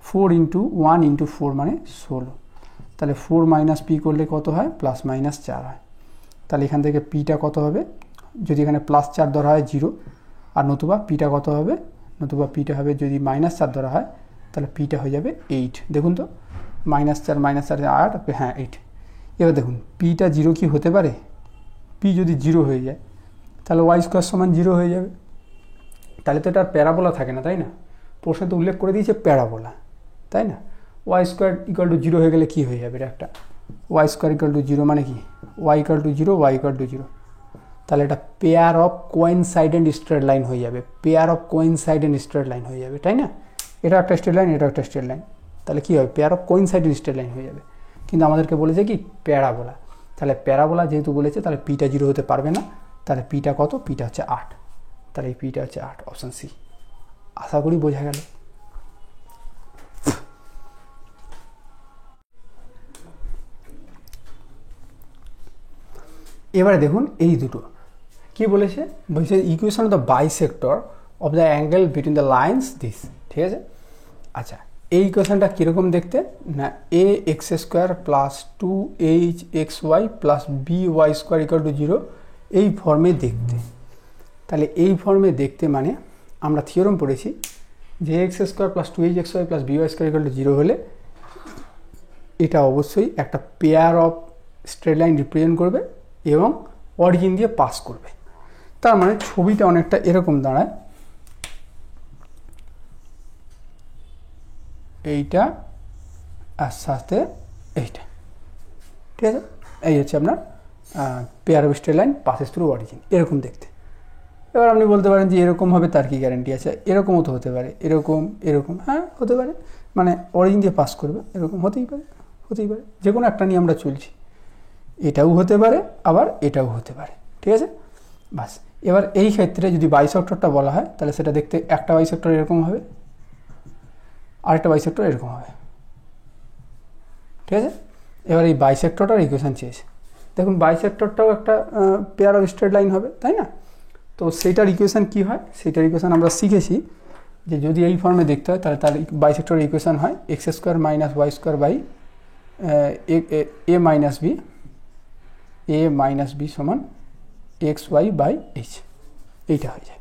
Speaker 1: 4 × 1 × 4 মানে 16। তাহলে 4 - p করলে কত হয়, +-4 হয়। তাহলে এখান থেকে পিটা কত হবে, যদি এখানে +4 ধরা হয় 0, আর নতুবা পিটা কত হবে, নতুবা পিটা হবে যদি -4 ধরা হয়, তাহলে পিটা হয়ে যাবে 8। দেখুন তো, -4 -4 8, হ্যাঁ 8। এবার দেখুন পিটা 0 কি হতে পারে, পি যদি 0 হয়ে যায় তাহলে y² সমান 0 হয়ে যাবে, তাহলে তো এটা প্যারাবোলা থাকে না, তাই না। প্রশ্নে তো উল্লেখ করে দিয়েছে প্যারাবোলা, তাই না। y² = 0 হয়ে গেলে কি হয়ে যাবে, এটা একটা y² = 0 মানে কি, y = 0 y = 0, তাহলে এটা পেয়ার অফ কোইনসাইডেন্ট স্ট্রেট লাইন হয়ে যাবে, পেয়ার অফ কোইনসাইডেন্ট স্ট্রেট লাইন হয়ে যাবে, তাই না। এটা একটা স্ট্রেট লাইন, এটা একটা স্ট্রেট লাইন, তাহলে কী হবে, পেয়ার অফ কোইনসাইডেন্ট স্ট্রেট লাইন হয়ে যাবে। কিন্তু আমাদেরকে বলেছে কি প্যারাবোলা, তাহলে প্যারাবোলা যেহেতু বলেছে, তাহলে পিটা 0 হতে পারবে না, তাহলে পিটা কত, পিটা হচ্ছে 8, তাহলে এই পিটা হচ্ছে 8, অপশান সি। আশা করি বোঝা গেল। এবারে দেখুন এই দুটো কি বলেছে, বলছে equation of the bisector of the angle between the lines this, ঠিক আছে। আচ্ছা, এই ইকুয়েশনটা কীরকম দেখতে না, ax² plus 2hxy plus by² = 0 এই ফর্মে দেখতে। তাহলে এই ফর্মে দেখতে মানে আমরা থিওরেম পড়েছি যে x² plus 2hxy plus by² = 0 হলে এটা অবশ্যই একটা pair of straight line represent করবে এবং অরিজিন দিয়ে পাস করবে। তার মানে ছবিটা অনেকটা এরকম দাঁড়ায়, এইটা আর সাথে এইটা, ঠিক আছে। এই হচ্ছে আপনার pair of straight line passes through origin, এরকম দেখতে। এবার আপনি বলতে পারেন যে এরকম হবে, তার কি গ্যারান্টি আছে, এরকমও তো হতে পারে, এরকম এরকম, হ্যাঁ হতে পারে, মানে অরিজিন দিয়ে পাস করবে, এরকম হতেই পারে, হতেই পারে, যে কোনো একটা নিয়ে আমরা চলছি, এটাও হতে পারে আবার এটাও হতে পারে, ঠিক আছে। বাস, এবার এই ক্ষেত্রে যদি বাইসেক্টরটা বলা হয়, তাহলে সেটা দেখতে একটা বাইসেক্টর এরকম হবে, আরেকটা বাইসেক্টর এরকম হবে, ঠিক আছে। এবার এই বাইসেক্টরটার ইকুয়েশন চেয়েছে, দেখুন বাইসেক্টরটাও একটা পেয়ার অফ স্ট্রেট লাইন হবে, তাই না। তো সেইটার ইকুয়েশন কি হয়, সেইটার ইকুয়েশন আমরা শিখেছি যে যদি এই ফর্মে দেখতে হয় তাহলে তার বাইসেক্টরের ইকুয়েশন হয় x² - y² by a - b সমান xy/h, এইটা হয়ে যায়।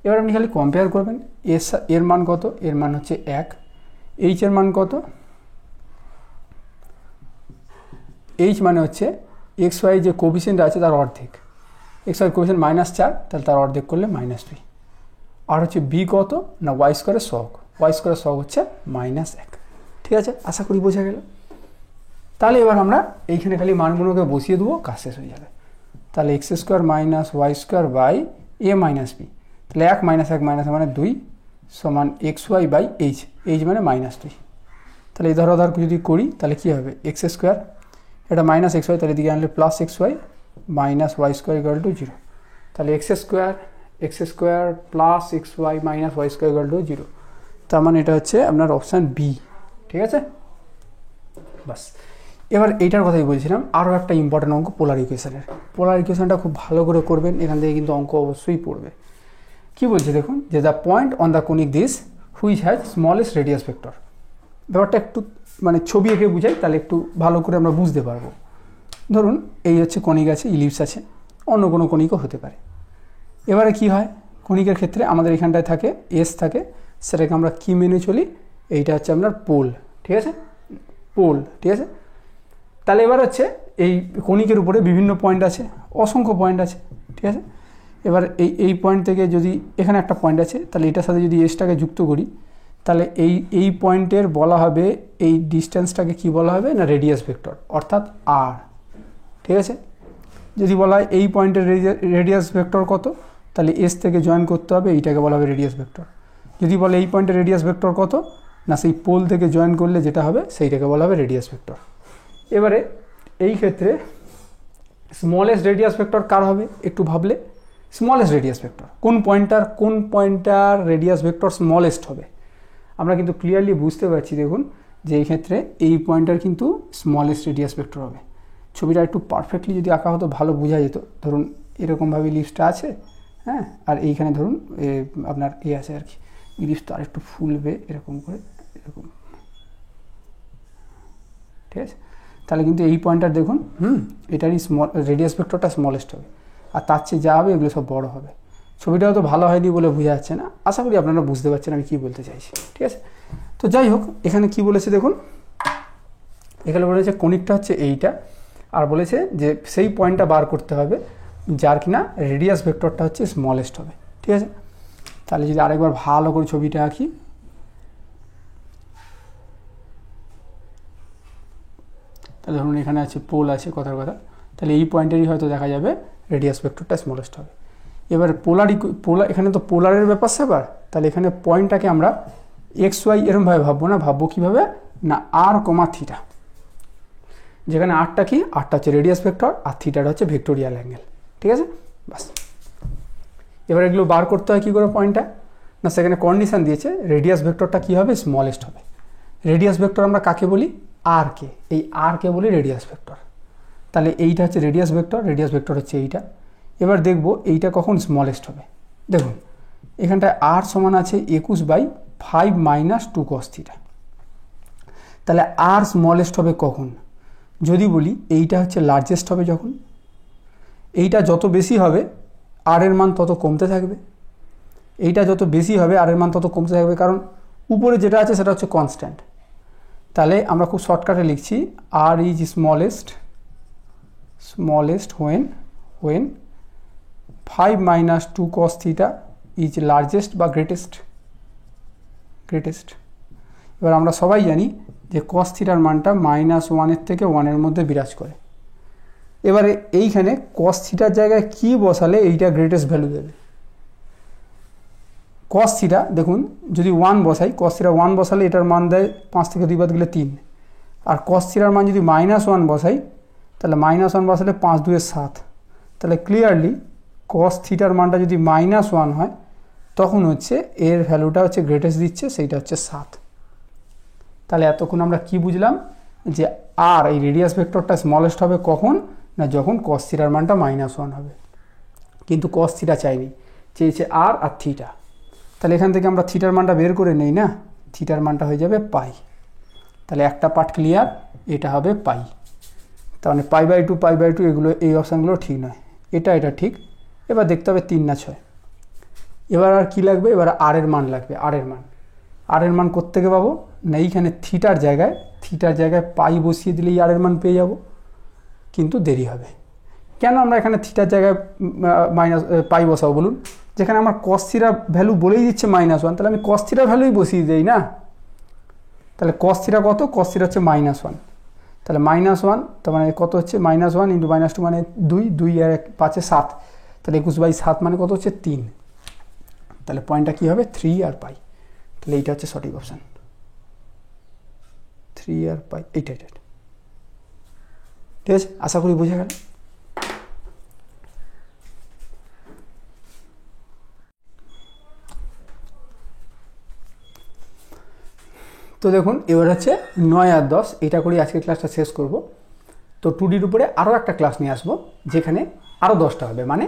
Speaker 1: এবার আপনি খালি কম্পেয়ার করবেন, এর মান কত, এর মান হচ্ছে 1, h এর মান কত, h মানে হচ্ছে xy যে কোফিসিয়েন্ট আছে তার অর্ধেক, xy কোফিসিয়েন্ট -4, তাহলে তার অর্ধেক করলে -2, আর হচ্ছে b কত না y² সহগ, y² সহগ হচ্ছে -1, ঠিক আছে। আশা করি বোঝা গেল। তাহলে এবার আমরা এইখানে খালি মানগুলোকে বসিয়ে দেবো, কাজ শেষ হয়ে যাবে। তাহলে x² - y² by a - b, তাহলে 1 - 1 - মানে 2 সমান xy বাই এইচ, এইচ মানে -2। তাহলে এই ধরো যদি করি তাহলে কী হবে, এক্স স্কোয়ার, এটা -xy, তাহলে এদিকে আনলে +xy - y² = 0। তাহলে x স্কোয়ার +xy - y² = 0। তার মানে এটা হচ্ছে আপনার অপশান বি। ঠিক আছে, বাস। এবার এইটার কথাই বলছিলাম, আরও একটা ইম্পর্টেন্ট অঙ্ক পোলার ইকুয়েশনের। পোলার ইকুয়েশনটা খুব ভালো করে করবেন, এখান থেকে কিন্তু অঙ্ক অবশ্যই পড়বে। কি বলছে দেখুন, যে the point on the conic this which has smallest radius vector. ব্যাপারটা একটু মানে ছবি এঁকে বুঝাই, তাহলে একটু ভালো করে আমরা বুঝতে পারবো। ধরুন এই হচ্ছে কনিক আছে, ইলিপস আছে, অন্য কোনো কনিকও হতে পারে। এবারে কি হয়, কনিকের ক্ষেত্রে আমাদের এখানটায় থাকে এস থাকে, সেটাকে আমরা কি মেনে চলি, এইটা হচ্ছে আপনার পোল। ঠিক আছে, পোল। ঠিক আছে, তাহলে এবার হচ্ছে এই কনিকের উপরে বিভিন্ন পয়েন্ট আছে, অসংখ্য পয়েন্ট আছে। ঠিক আছে, এবার এই পয়েন্ট থেকে যদি এখানে একটা পয়েন্ট আছে, তাহলে এটার সাথে যদি এসটাকে যুক্ত করি, তাহলে এই পয়েন্টের বলা হবে, এই ডিস্টেন্সটাকে কি বলা হবে না রেডিয়াস ভেক্টর, অর্থাৎ আর। ঠিক আছে, যদি বলা হয় এই পয়েন্টের রেডিয়াস ভেক্টর কত, তাহলে এস থেকে জয়েন করতে হবে, এইটাকে বলা হবে রেডিয়াস ভেক্টর। যদি বলে এই পয়েন্টের রেডিয়াস ভেক্টর কত, না সেই পোল থেকে জয়েন করলে যেটা হবে সেইটাকে বলা হবে রেডিয়াস ভেক্টর। এবারে এই ক্ষেত্রে স্মলেস্ট রেডিয়াস ভেক্টর কার হবে একটু ভাবলে, স্মলেস্ট রেডিয়াস ভেক্টর কোন পয়েন্টটার রেডিয়াস ভেক্টর স্মলেস্ট হবে, আমরা কিন্তু ক্লিয়ারলি বুঝতে পারছি। দেখুন যে এই ক্ষেত্রে এই পয়েন্টটার কিন্তু স্মলেস্ট রেডিয়াস ভেক্টর হবে। ছবিটা একটু পারফেক্টলি যদি আঁকা হতো ভালো বোঝা যেত। ধরুন এরকমভাবে লিপসটা আছে, হ্যাঁ, আর এইখানে ধরুন আপনার আছে আর কি, লিপসটা আর একটু ফুলবে এরকম করে, এরকম। ঠিক আছে, তাহলে কিন্তু এই পয়েন্টটার দেখুন এটারই রেডিয়াস ভেক্টরটা স্মলেস্ট হবে, আর তার চেয়ে যা হবে এগুলো সব বড় হবে। ছবিটা হয়তো ভালো হয়নি বলে বোঝা যাচ্ছে না, আশা করি আপনারা বুঝতে পারছেন আমি কী বলতে চাইছি। ঠিক আছে, তো যাই হোক, এখানে কি বলেছে দেখুন, এখানে বলেছে কনিকটা হচ্ছে এইটা, আর বলেছে যে সেই পয়েন্টটা বার করতে হবে যার কিনা রেডিয়াস ভেক্টরটা হচ্ছে স্মলেস্ট হবে। ঠিক আছে, তাহলে যদি আরেকবার ভালো করে ছবিটা আঁকি, তাহলে ধরুন এখানে আছে পোল আছে, কথার কথা, তাহলে এই পয়েন্টেরই হয়তো দেখা যাবে রেডিয়াস ভেক্টরটা স্মলেস্ট হবে। এবার পোলার এখানে তো পোলারের ব্যাপার স্যাপার, তাহলে এখানে পয়েন্টটাকে আমরা এক্স ওয়াই এরমভাবে ভাববো না, ভাববো কীভাবে না আর কমা থিটা, যেখানে আরটা কি, আরটা হচ্ছে রেডিয়াস ভেক্টর আর থিটাটা হচ্ছে ভেক্টোরিয়াল অ্যাঙ্গেল। ঠিক আছে, বাস। এবার এগুলো বার করতে হয় কী করে পয়েন্টটা, না সেখানে কন্ডিশান দিয়েছে রেডিয়াস ভেক্টরটা কী হবে, স্মলেস্ট হবে। রেডিয়াস ভেক্টর আমরা কাকে বলি, আর কে, এই আর কে বলি রেডিয়াস ভেক্টর। তাহলে এইটা হচ্ছে রেডিয়াস ভেক্টর হচ্ছে এইটা। এবার দেখব এইটা কখন স্মলেস্ট হবে। দেখুন এখানটায় আর সমান আছে 21/5 - 2 cos থিটা। তাহলে আর স্মলেস্ট হবে কখন, যদি বলি এইটা হচ্ছে লার্জেস্ট হবে যখন, এইটা যত বেশি হবে আর এর মান তত কমতে থাকবে, এইটা যত বেশি হবে আর এর মান তত কমতে থাকবে, কারণ উপরে যেটা আছে সেটা হচ্ছে কনস্ট্যান্ট। তাহলে আমরা খুব শর্টকাটে লিখছি r is smallest when 5 - 2 cos theta is largest বা গ্রেটেস্ট। এবার আমরা সবাই জানি যে cos থিটার মানটা -1 থেকে 1 মধ্যে বিরাজ করে। এবারে এইখানে cos থিটার জায়গায় কি বসালে এইটা গ্রেটেস্ট ভ্যালু দেবে, cos থিটা দেখুন যদি 1 বসাই, cos থিটা 1 বসালে এটার মান দেয় 5 থেকে 2 বাদ গেলে 3, আর cos থিটার মান যদি -1 বসাই, তাহলে -1 বসালে 5 2 7, তাহলে ক্লিয়ারলি cos থিটার মানটা যদি -1 হয় তখন হচ্ছে এর ভ্যালুটা হচ্ছে গ্রেটেস্ট দিচ্ছে, সেইটা হচ্ছে 7। তাহলে এতক্ষণ আমরা কি বুঝলাম, যে আর এই রেডিয়াস ভেক্টরটা স্মলেস্ট হবে কখন, না যখন cos থিটার মানটা -1 হবে। কিন্তু cos থিটা চাইনি, চেয়েছে আর থিটা। তাহলে এখান থেকে আমরা থিটার মানটা বের করে নেই না, থিটার মানটা হয়ে যাবে পাই। তাহলে একটা পার্ট ক্লিয়ার, এটা হবে পাই। তার মানে π/2 এগুলো এই অপশানগুলো ঠিক নয়, এটা ঠিক। এবার দেখতে হবে 3 না 6। এবার আর কি লাগবে, এবার আর এর মান লাগবে, আর এর মান কোত্থেকে পাবো না, এইখানে থিটার জায়গায় পাই বসিয়ে দিলেই আর এর মান পেয়ে যাব, কিন্তু দেরি হবে। কেন আমরা এখানে থিটার জায়গায় পাই বসাবো বলুন, যেখানে আমার cos থিটা ভ্যালু বলেই দিচ্ছে -1, তাহলে আমি cos থিটার ভ্যালুই বসিয়ে দেই না। তাহলে cos থিটা কত, cos থিটা হচ্ছে -1, তাহলে -1 তার মানে কত হচ্ছে, -1 × -2 মানে 2 আর 5 7, তাহলে 21/7 মানে কত হচ্ছে 3। তাহলে পয়েন্টটা কী হবে 3 আর পাই, তাহলে এইটা হচ্ছে সঠিক অপশান, 3 আর পাই, এইটা ঠিক আছে। আশা করি বুঝে গেল। তো দেখুন এবার হচ্ছে 9 আর 10, এটা করেই আজকের ক্লাসটা শেষ করব। তো 2Dর উপরে আরও একটা ক্লাস নিয়ে আসবো, যেখানে আরও 10টা হবে, মানে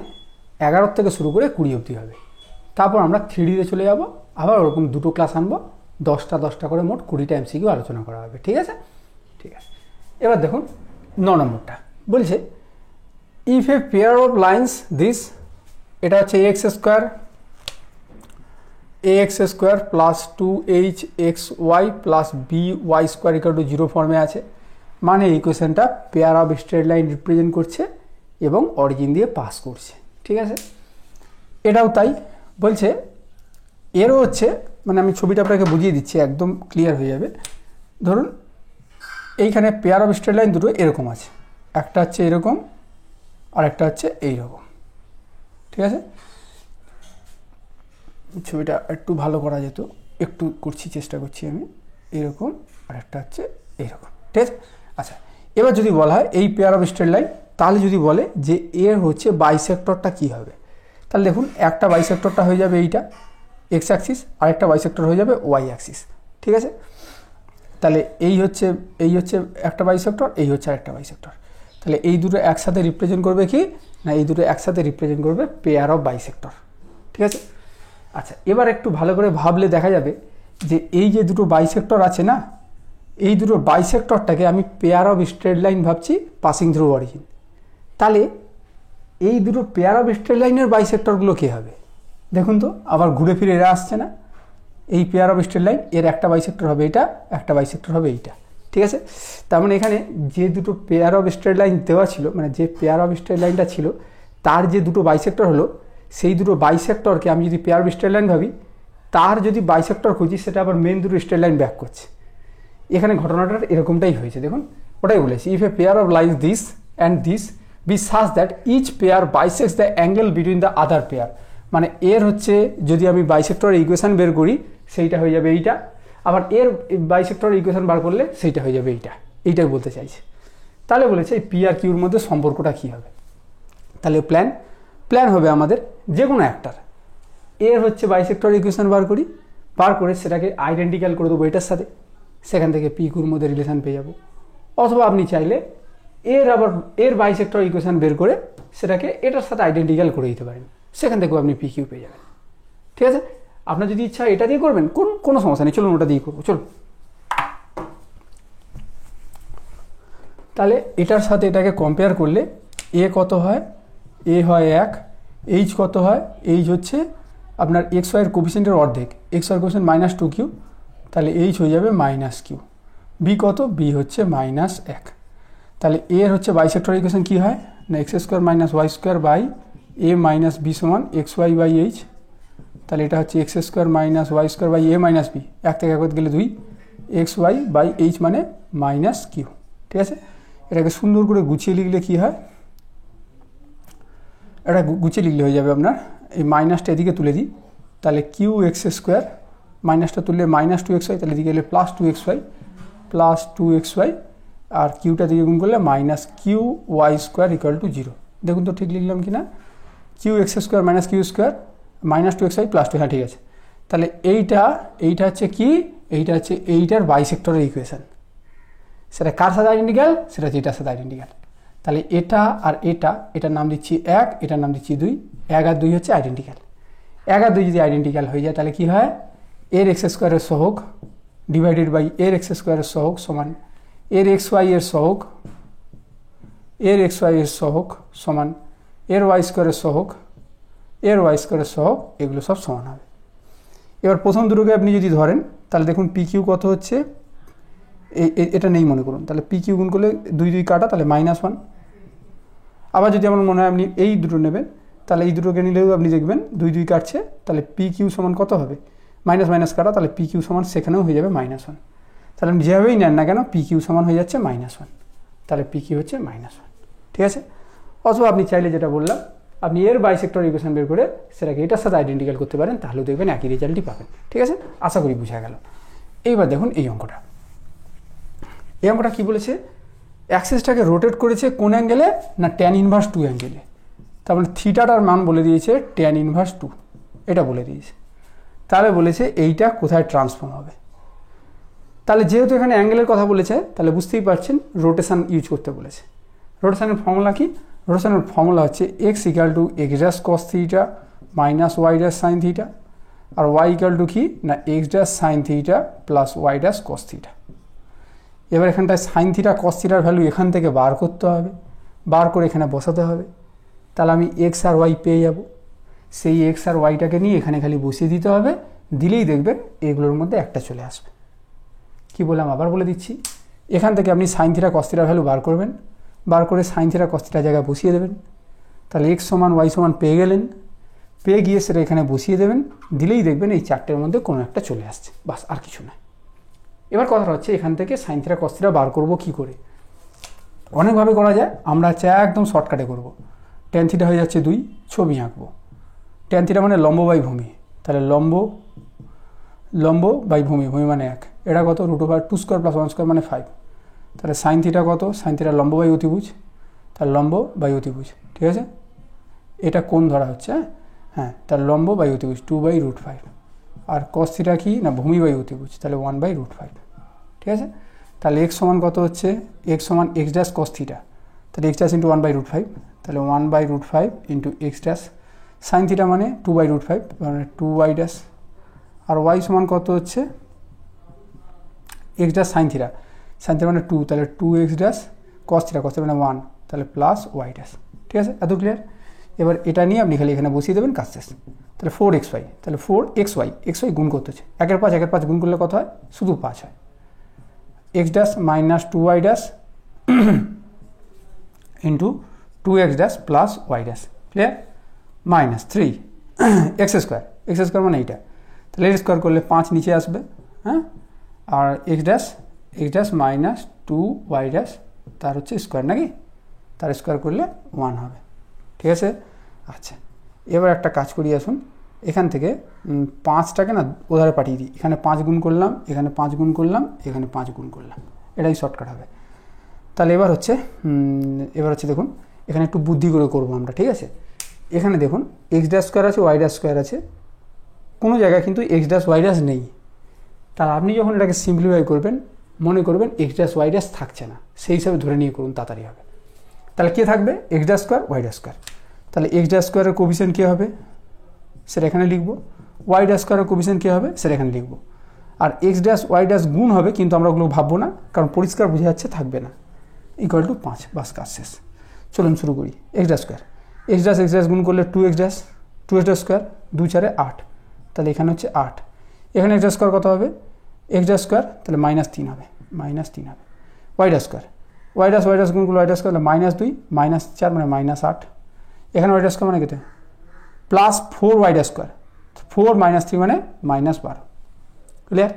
Speaker 1: 11 থেকে শুরু করে 20 অবধি হবে। তারপর আমরা 3Dতে চলে যাব, আবার ওরকম 2টো ক্লাস আনবো, 10টা করে মোট 20টা MCQ আলোচনা করা হবে, ঠিক আছে। ঠিক আছে, এবার দেখুন 9 নম্বরটা বলছে if a pair of lines this, এটা হচ্ছে ax square plus 2hxy plus by square equal to 0 ফর্মে আছে, মানে ইকুয়েশনটা pair of straight line represent করছে এবং অরিজিন দিয়ে পাস করছে, ঠিক আছে। এটাও তাই বলছে, এরও হচ্ছে, মানে আমি ছবিটা আপনাকে বুঝিয়ে দিচ্ছি, একদম ক্লিয়ার হয়ে যাবে। ধরুন এইখানে পেয়ার অফ স্ট্রেট লাইন দুটো এরকম আছে, একটা হচ্ছে এরকম আর একটা হচ্ছে এইরকম, ঠিক আছে। ছবিটা একটু ভালো করা যেত, একটু চেষ্টা করছি আমি, এরকম আর একটা হচ্ছে এইরকম, ঠিক আছে। আচ্ছা, এবার যদি বলা হয় এই পেয়ার অফ স্ট্রেট লাইন, তাহলে যদি বলে যে এর হচ্ছে বাইসেক্টরটা কি হবে, তাহলে দেখুন একটা বাইসেক্টরটা হয়ে যাবে এইটা এক্স অ্যাক্সিস, আর একটা বাইসেক্টর হয়ে যাবে ওয়াই অ্যাক্সিস, ঠিক আছে। তাহলে এই হচ্ছে একটা বাইসেক্টর, এই হচ্ছে আরেকটা বাইসেক্টর, তাহলে এই দুটো একসাথে রিপ্রেজেন্ট করবে কি না, এই দুটো একসাথে রিপ্রেজেন্ট করবে পেয়ার অফ বাইসেক্টর, ঠিক আছে। আচ্ছা, এবার একটু ভালো করে ভাবলে দেখা যাবে যে এই যে দুটো বাইসেক্টর আছে না, এই দুটো বাইসেক্টরটাকে আমি পেয়ার অফ স্ট্রেট লাইন ভাবছি পাসিং থ্রু অরিজিন, তাহলে এই দুটো পেয়ার অফ স্ট্রেট লাইনের বাইসেক্টরগুলো কী হবে দেখুন তো, আবার ঘুরে ফিরে এরা আসছে না, এই পেয়ার অফ স্ট্রেট লাইন এর একটা বাইসেক্টর হবে এটা, একটা বাইসেক্টর হবে এইটা, ঠিক আছে। তার মানে এখানে যে দুটো পেয়ার অফ স্ট্রেট লাইন দেওয়া ছিল, মানে যে পেয়ার অফ স্ট্রেট লাইনটা ছিল তার যে দুটো বাইসেক্টর হলো, সেই দুটো বাইসেক্টরকে আমি যদি পেয়ার অফ স্ট্রেট লাইন ভাবি, তার যদি বাইসেক্টর খুঁজি সেটা আবার মেন দুটো স্ট্রেট লাইন ব্যাক করছে। এখানে ঘটনাটা এরকমটাই হয়েছে, দেখুন ওটাই বলেছি, if a pair of lines this and this be such that each pair bisects the angle between the other pair, মানে এর হচ্ছে যদি আমি বাইসেক্টরের ইকুয়েশন বের করি সেইটা হয়ে যাবে এইটা, আবার এর বাইসেক্টরের ইকুয়েশন বার করলে সেইটা হয়ে যাবে এইটাই বলতে চাইছে। তাহলে বলেছে এই পি আর কিউর মধ্যে সম্পর্কটা কী হবে, তাহলে প্ল্যান হবে আমাদের যে কোনো একটার, এর হচ্ছে বাইসেক্টর ইকুয়েশন বার করে সেটাকে আইডেন্টিক্যাল করে দেবো এটার সাথে, সেখান থেকে পি কিউর মধ্যে রিলেশন পেয়ে যাবো। অথবা আপনি চাইলে এর বাইসেক্টর ইকুয়েশন বের করে সেটাকে এটার সাথে আইডেন্টিক্যাল করে দিতে পারেন, সেখান থেকেও আপনি পি কিউ পেয়ে যাবেন, ঠিক আছে। আপনার যদি ইচ্ছা এটা দিয়ে করবেন কোনো সমস্যা নেই, চলুন ওটা দিয়ে করবো, চলুন। তাহলে এটার সাথে এটাকে কম্পেয়ার করলে এ কত হয়, এ হয় 1, এইচ কত হয়, এইচ হচ্ছে আপনার এক্স ওয়াইয়ের কোফিসিয়েন্টের অর্ধেক, এক্স ওয়াইয়ের কোফিসিয়েন্ট -2q, তাহলে এইচ হয়ে যাবে -q, বি কত, বি হচ্ছে -1, তাহলে এর হচ্ছে বাইসেক্টর ইকুয়েশন কী হয় না x square minus y square by a minus b সমান এক্স ওয়াই বাই এইচ, তাহলে এটা হচ্ছে x square minus y square by a minus b, এক থেকে এক গেলে 2, এক্স ওয়াই বাই এইচ মানে -q, ঠিক আছে। এটাকে সুন্দর করে গুছিয়ে লিখলে কী হয়, এটা গুছিয়ে লিখলে হয়ে যাবে আপনার, এই মাইনাসটা এদিকে তুলে দিই, তাহলে কিউ এক্স স্কোয়ার, মাইনাসটা তুললে -2xy, তাহলে এদিকে এলে +2xy, আর কিউটা দিকে গুণ করলে -qy স্কোয়ার ইকুয়াল টু 0। দেখুন তো ঠিক লিখলাম কি না, q x square minus q square -2xy +2, হ্যাঁ ঠিক আছে। তাহলে এইটা হচ্ছে কি, এইটা হচ্ছে এইটার বাইসেক্টরের ইকুয়েশন, সেটা কার সাথে আইডেন্টিক্যাল, সেটা হচ্ছে এটার সাথে আইডেন্টিক্যাল। তাহলে এটা আর এটার নাম দিচ্ছি 1, এটার নাম দিচ্ছি 2, 1 আর 2 হচ্ছে আইডেন্টিক্যাল। 1 আর 2 যদি আইডেন্টিক্যাল হয়ে যায় তাহলে কি হয়, এর এক্স স্কোয়ারের সহগ ডিভাইডেড বাই এর এক্স স্কোয়ারের সহগ সমান এর এক্স ওয়াই এর সহগ, এর এক্স ওয়াই এর সহগ সমান এর ওয়াই স্কোয়ারের সহগ, এর ওয়াই স্কোয়ারের সহগ, এগুলো সব সমান হবে। এবার প্রথম দুটোকে আপনি যদি ধরেন তাহলে দেখুন পি কিউ কত হচ্ছে, এটা নেই মনে করুন, তাহলে পি কিউ গুণ করলে 2 2 কাটা, তাহলে -1। আবার যদি আমার মনে হয় আপনি এই দুটো নেবেন, তাহলে এই দুটোকে নিলেও আপনি দেখবেন 2 2 কাটছে, তাহলে পি কিউ সমান কত হবে, মাইনাস কাটা, তাহলে পি কিউ সমান সেখানেও হয়ে যাবে -1, তাহলে আপনি যেভাবেই নেন না কেন পি কিউ সমান হয়ে যাচ্ছে -1, তাহলে পি কিউ হচ্ছে -1, ঠিক আছে। অথবা আপনি চাইলে যেটা বললাম, আপনি এর বাইসেক্টর ইকুয়েশন বের করে সেটাকে এটার সাথে আইডেন্টিক্যাল করতে পারেন, তাহলেও দেখবেন একই রেজাল্টই পাবেন। ঠিক আছে, আশা করি বোঝা গেল। এইবার দেখুন এই অঙ্কটা কি বলেছে, অ্যাক্সিসটাকে রোটেট করেছে কোন অ্যাঙ্গেলে না ট্যান ইনভার্স 2 অ্যাঙ্গেলে। তার মানে থিটাটার মান বলে দিয়েছে ট্যান ইনভার্স 2, এটা বলে দিয়েছে। তাহলে বলেছে এইটা কোথায় ট্রান্সফর্ম হবে। তাহলে যেহেতু এখানে অ্যাঙ্গেলের কথা বলেছে তাহলে বুঝতেই পারছেন রোটেশন ইউজ করতে বলেছে। রোটেশনের ফর্মুলা কি, রোটেশনের ফর্মুলা হচ্ছে x equal to x dash cos theta minus y dash sine theta, আর ওয়াই ইকাল টু কি না x dash sine theta plus y dash cos theta. এবার এখানটায় সাইন থিটা কস থিটার ভ্যালু এখান থেকে বার করতে হবে, বার করে এখানে বসাতে হবে। তাহলে আমি এক্স আর ওয়াই পেয়ে যাব, সেই এক্স আর ওয়াইটাকে নিয়ে এখানে খালি বসিয়ে দিতে হবে, দিলেই দেখবেন এগুলোর মধ্যে একটা চলে আসবে। কি বললাম আবার বলে দিচ্ছি, এখান থেকে আপনি সাইন থিটা কস থিটার ভ্যালু বার করবেন, বার করে সাইন থিটা কস থিটার জায়গায় বসিয়ে দেবেন। তাহলে এক্স সমান ওয়াই সমান পেয়ে গেলেন, পেয়ে গিয়ে সেটা এখানে বসিয়ে দেবেন, দিলেই দেখবেন এই চারটের মধ্যে কোনো একটা চলে আসছে, বাস আর কিছু না। এবার কথাটা হচ্ছে এখান থেকে সাইন থিটা কস থিটা বার করবো কী করে। অনেকভাবে করা যায়, আমরা একদম শর্টকাটে করব। ট্যান থিটা হয়ে যাচ্ছে 2, ছবি আঁকবো। ট্যান থিটা মানে লম্ব বাই ভূমি, তাহলে লম্ব বাই ভূমি, ভূমি মানে 1, এটা কত √2 স্কোয়ার প্লাস 1 স্কোয়ার মানে 5। তাহলে সাইন থিটা কত, সাইন থিটা লম্ব বাই অতিভুজ, তাহলে লম্ব বাই অতিভুজ। ঠিক আছে, এটা কোণ ধরা হচ্ছে, হ্যাঁ তার লম্ব বাই অতিভুজ 2/√5, আর কস থিটা কি না ভূমি বাই অতিভুজ, তাহলে 1/√5। ঠিক আছে, তাহলে এক্স সমান কত হচ্ছে, এক্স সমান এক্স ড্যাশ কস থিটা, তাহলে এক্স ড্যাশ ইন্টু 1/√5, তাহলে 1/√5 into x dash sine theta মানে 2/√5 মানে 2y ড্যাশ, আর ওয়াই সমান কত হচ্ছে এক্স ড্যাশ সাইন থিটা মানে 2, তাহলে 2x ড্যাশ কস থিটা মানে 1, তাহলে প্লাস ওয়াই ড্যাশ। ঠিক আছে, এত ক্লিয়ার। এবার এটা নিয়ে আপনি খালি এখানে বসিয়ে দেবেন, কাজ শেষ। তাহলে 4xy, তাহলে 4xy গুণ করতে হচ্ছে, 1/5 গুণ করলে কত হয়, শুধু 5 হয়। X dash minus 2y dash into 2x dash plus y dash, clear, minus 3 x square মানে এইটা, তাহলে এর স্কোয়ার করলে 5 নিচে আসবে, হ্যাঁ, আর x dash minus 2y dash তার হচ্ছে স্কোয়ার নাকি, তার স্কোয়ার করলে 1 হবে। ঠিক আছে, আচ্ছা এবার একটা কাজ করি, আসুন এখান থেকে 5টাকে না ওধারে পাঠিয়ে দিই, এখানে 5 গুণ করলাম, এখানে 5 গুণ করলাম, এখানে 5 গুণ করলাম, এটাই শর্টকাট হবে। তাহলে এবার হচ্ছে দেখুন এখানে একটু বুদ্ধি করে করবো আমরা। ঠিক আছে, এখানে দেখুন এক্স ড্যাশ স্কোয়ার আছে, ওয়াই ড্যাশ স্কোয়ার আছে, কোনো জায়গায় কিন্তু এক্স ড্যাশ ওয়াই ড্যাশ নেই। তাহলে আপনি যখন এটাকে সিম্পলিফাই করবেন মনে করবেন এক্স ড্যাশ ওয়াই ড্যাশ থাকছে না, সেই হিসাবে ধরে নিয়ে করুন, তাড়াতাড়ি হবে। তাহলে কে থাকবে, x dash square y dash square. তাহলে এক্স ড্যাশ স্কোয়ারের কোফিসিয়েন্ট কী হবে সেটা এখানে লিখব, ওয়াই ড্যাশ স্কোয়ারের কোফিসিয়েন্ট কী হবে সেটা এখানে লিখব, আর এক্স ড্যাশ ওয়াই ড্যাশ গুণ হবে, কিন্তু আমরা ওগুলো ভাববো না কারণ পরিষ্কার বোঝা যাচ্ছে থাকবে না, ইকুয়াল টু 5, বাস কাজ শেষ। চলুন শুরু করি। X dash square, x dash গুণ করলে 2x ড্যাশ স্কোয়ার 2 4 8, তাহলে এখানে হচ্ছে 8, এখানে এক্স ড্যাশ স্কোয়ার কত হবে, এক্স ড্যাশ স্কোয়ার তাহলে -3 হবে, -3 হবে। Y dash square, y dash গুণ করলে ওয়াই ড্যাশ স্কোয়ার -2 -4 মানে -8, এখানে ওয়াই ড্যাশ স্কোয়ার মানে কেটে প্লাস 4 ওয়াই ড্যাশ স্কোয়ার, 4 -3 মানে -12, ক্লিয়ার।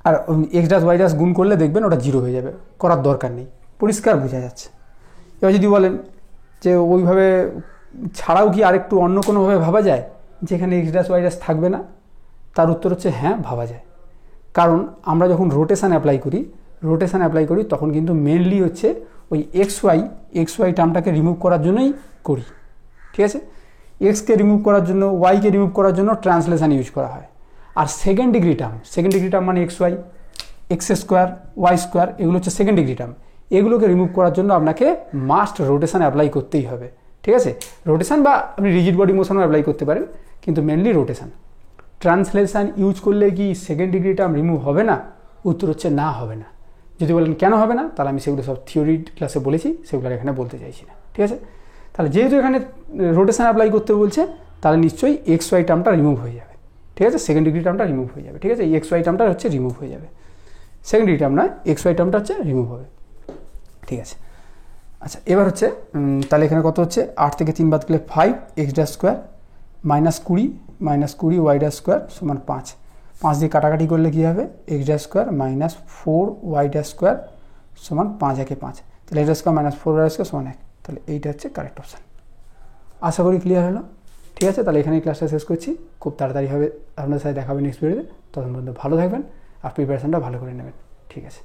Speaker 1: আর এক্স ড্যাশ ওয়াই ড্যাশ গুণ করলে দেখবেন ওটা 0 হয়ে যাবে, করার দরকার নেই, পরিষ্কার বোঝা যাচ্ছে। এবার যদি বলেন যে ওইভাবে ছাড়াও কি আরেকটু অন্য কোনোভাবে ভাবা যায় যেখানে এক্স ড্যাশ ওয়াই ড্যাশ থাকবে না, তার উত্তর হচ্ছে হ্যাঁ ভাবা যায়। কারণ আমরা যখন রোটেশান অ্যাপ্লাই করি তখন কিন্তু মেনলি হচ্ছে ওই এক্স ওয়াই টার্মটাকে রিমুভ করার জন্যই করি। ঠিক আছে, এক্সকে রিমুভ করার জন্য, ওয়াইকে রিমুভ করার জন্য ট্রান্সলেশন ইউজ করা হয়। আর সেকেন্ড ডিগ্রি টার্ম মানে এক্স স্কোয়ার ওয়াই স্কোয়ার, এগুলো হচ্ছে সেকেন্ড ডিগ্রি টার্ম, এগুলোকে রিমুভ করার জন্য আপনাকে মাস্ট রোটেশন অ্যাপ্লাই করতেই হবে। ঠিক আছে, রোটেশন বা আপনি রিজিড বডি মোশনও অ্যাপ্লাই করতে পারেন, কিন্তু মেনলি রোটেশন। ট্রান্সলেশন ইউজ করলে কি সেকেন্ড ডিগ্রি টার্ম রিমুভ হবে না, উত্তর হচ্ছে না, হবে না। যদি বলেন কেন হবে না, তাহলে আমি সেগুলো সব থিওরি ক্লাসে বলেছি, সেগুলো এখানে বলতে চাইছি না। ঠিক আছে, তাহলে যেহেতু এখানে রোটেশন অ্যাপ্লাই করতে বলছে তাহলে নিশ্চয়ই এক্স ওয়াই টার্মটা রিমুভ হয়ে যাবে। ঠিক আছে, সেকেন্ড ডিগ্রি টার্মটা রিমুভ হয়ে যাবে। ঠিক আছে, এক্স ওয়াই টার্মটা হচ্ছে রিমুভ হয়ে যাবে, সেকেন্ড ডিগ্রি টার্ম নয়, এক্স ওয়াই টার্মটা হচ্ছে রিমুভ হবে। ঠিক আছে, আচ্ছা এবার হচ্ছে তাহলে এখানে কত হচ্ছে, 8 থেকে 3 বাদ গেলে 5 x dash square -20 y dash square সমান 5, 5 দিয়ে কাটাকাটি করলে কী হবে, x dash square -4 y dash square সমান 5 একে 5, তাহলে x dash square -4 y square সমান 1, তাহলে এইটা হচ্ছে কারেক্ট অপশান। আশা করি ক্লিয়ার হলো। ঠিক আছে, তাহলে এখানেই ক্লাসটা শেষ করছি। খুব তাড়াতাড়ি হবে আপনার সাথে দেখা হবে নেক্সট ভিডিওতে। তখন পর্যন্ত ভালো থাকবেন আর প্রিপারেশনটা ভালো করে নেবেন। ঠিক আছে।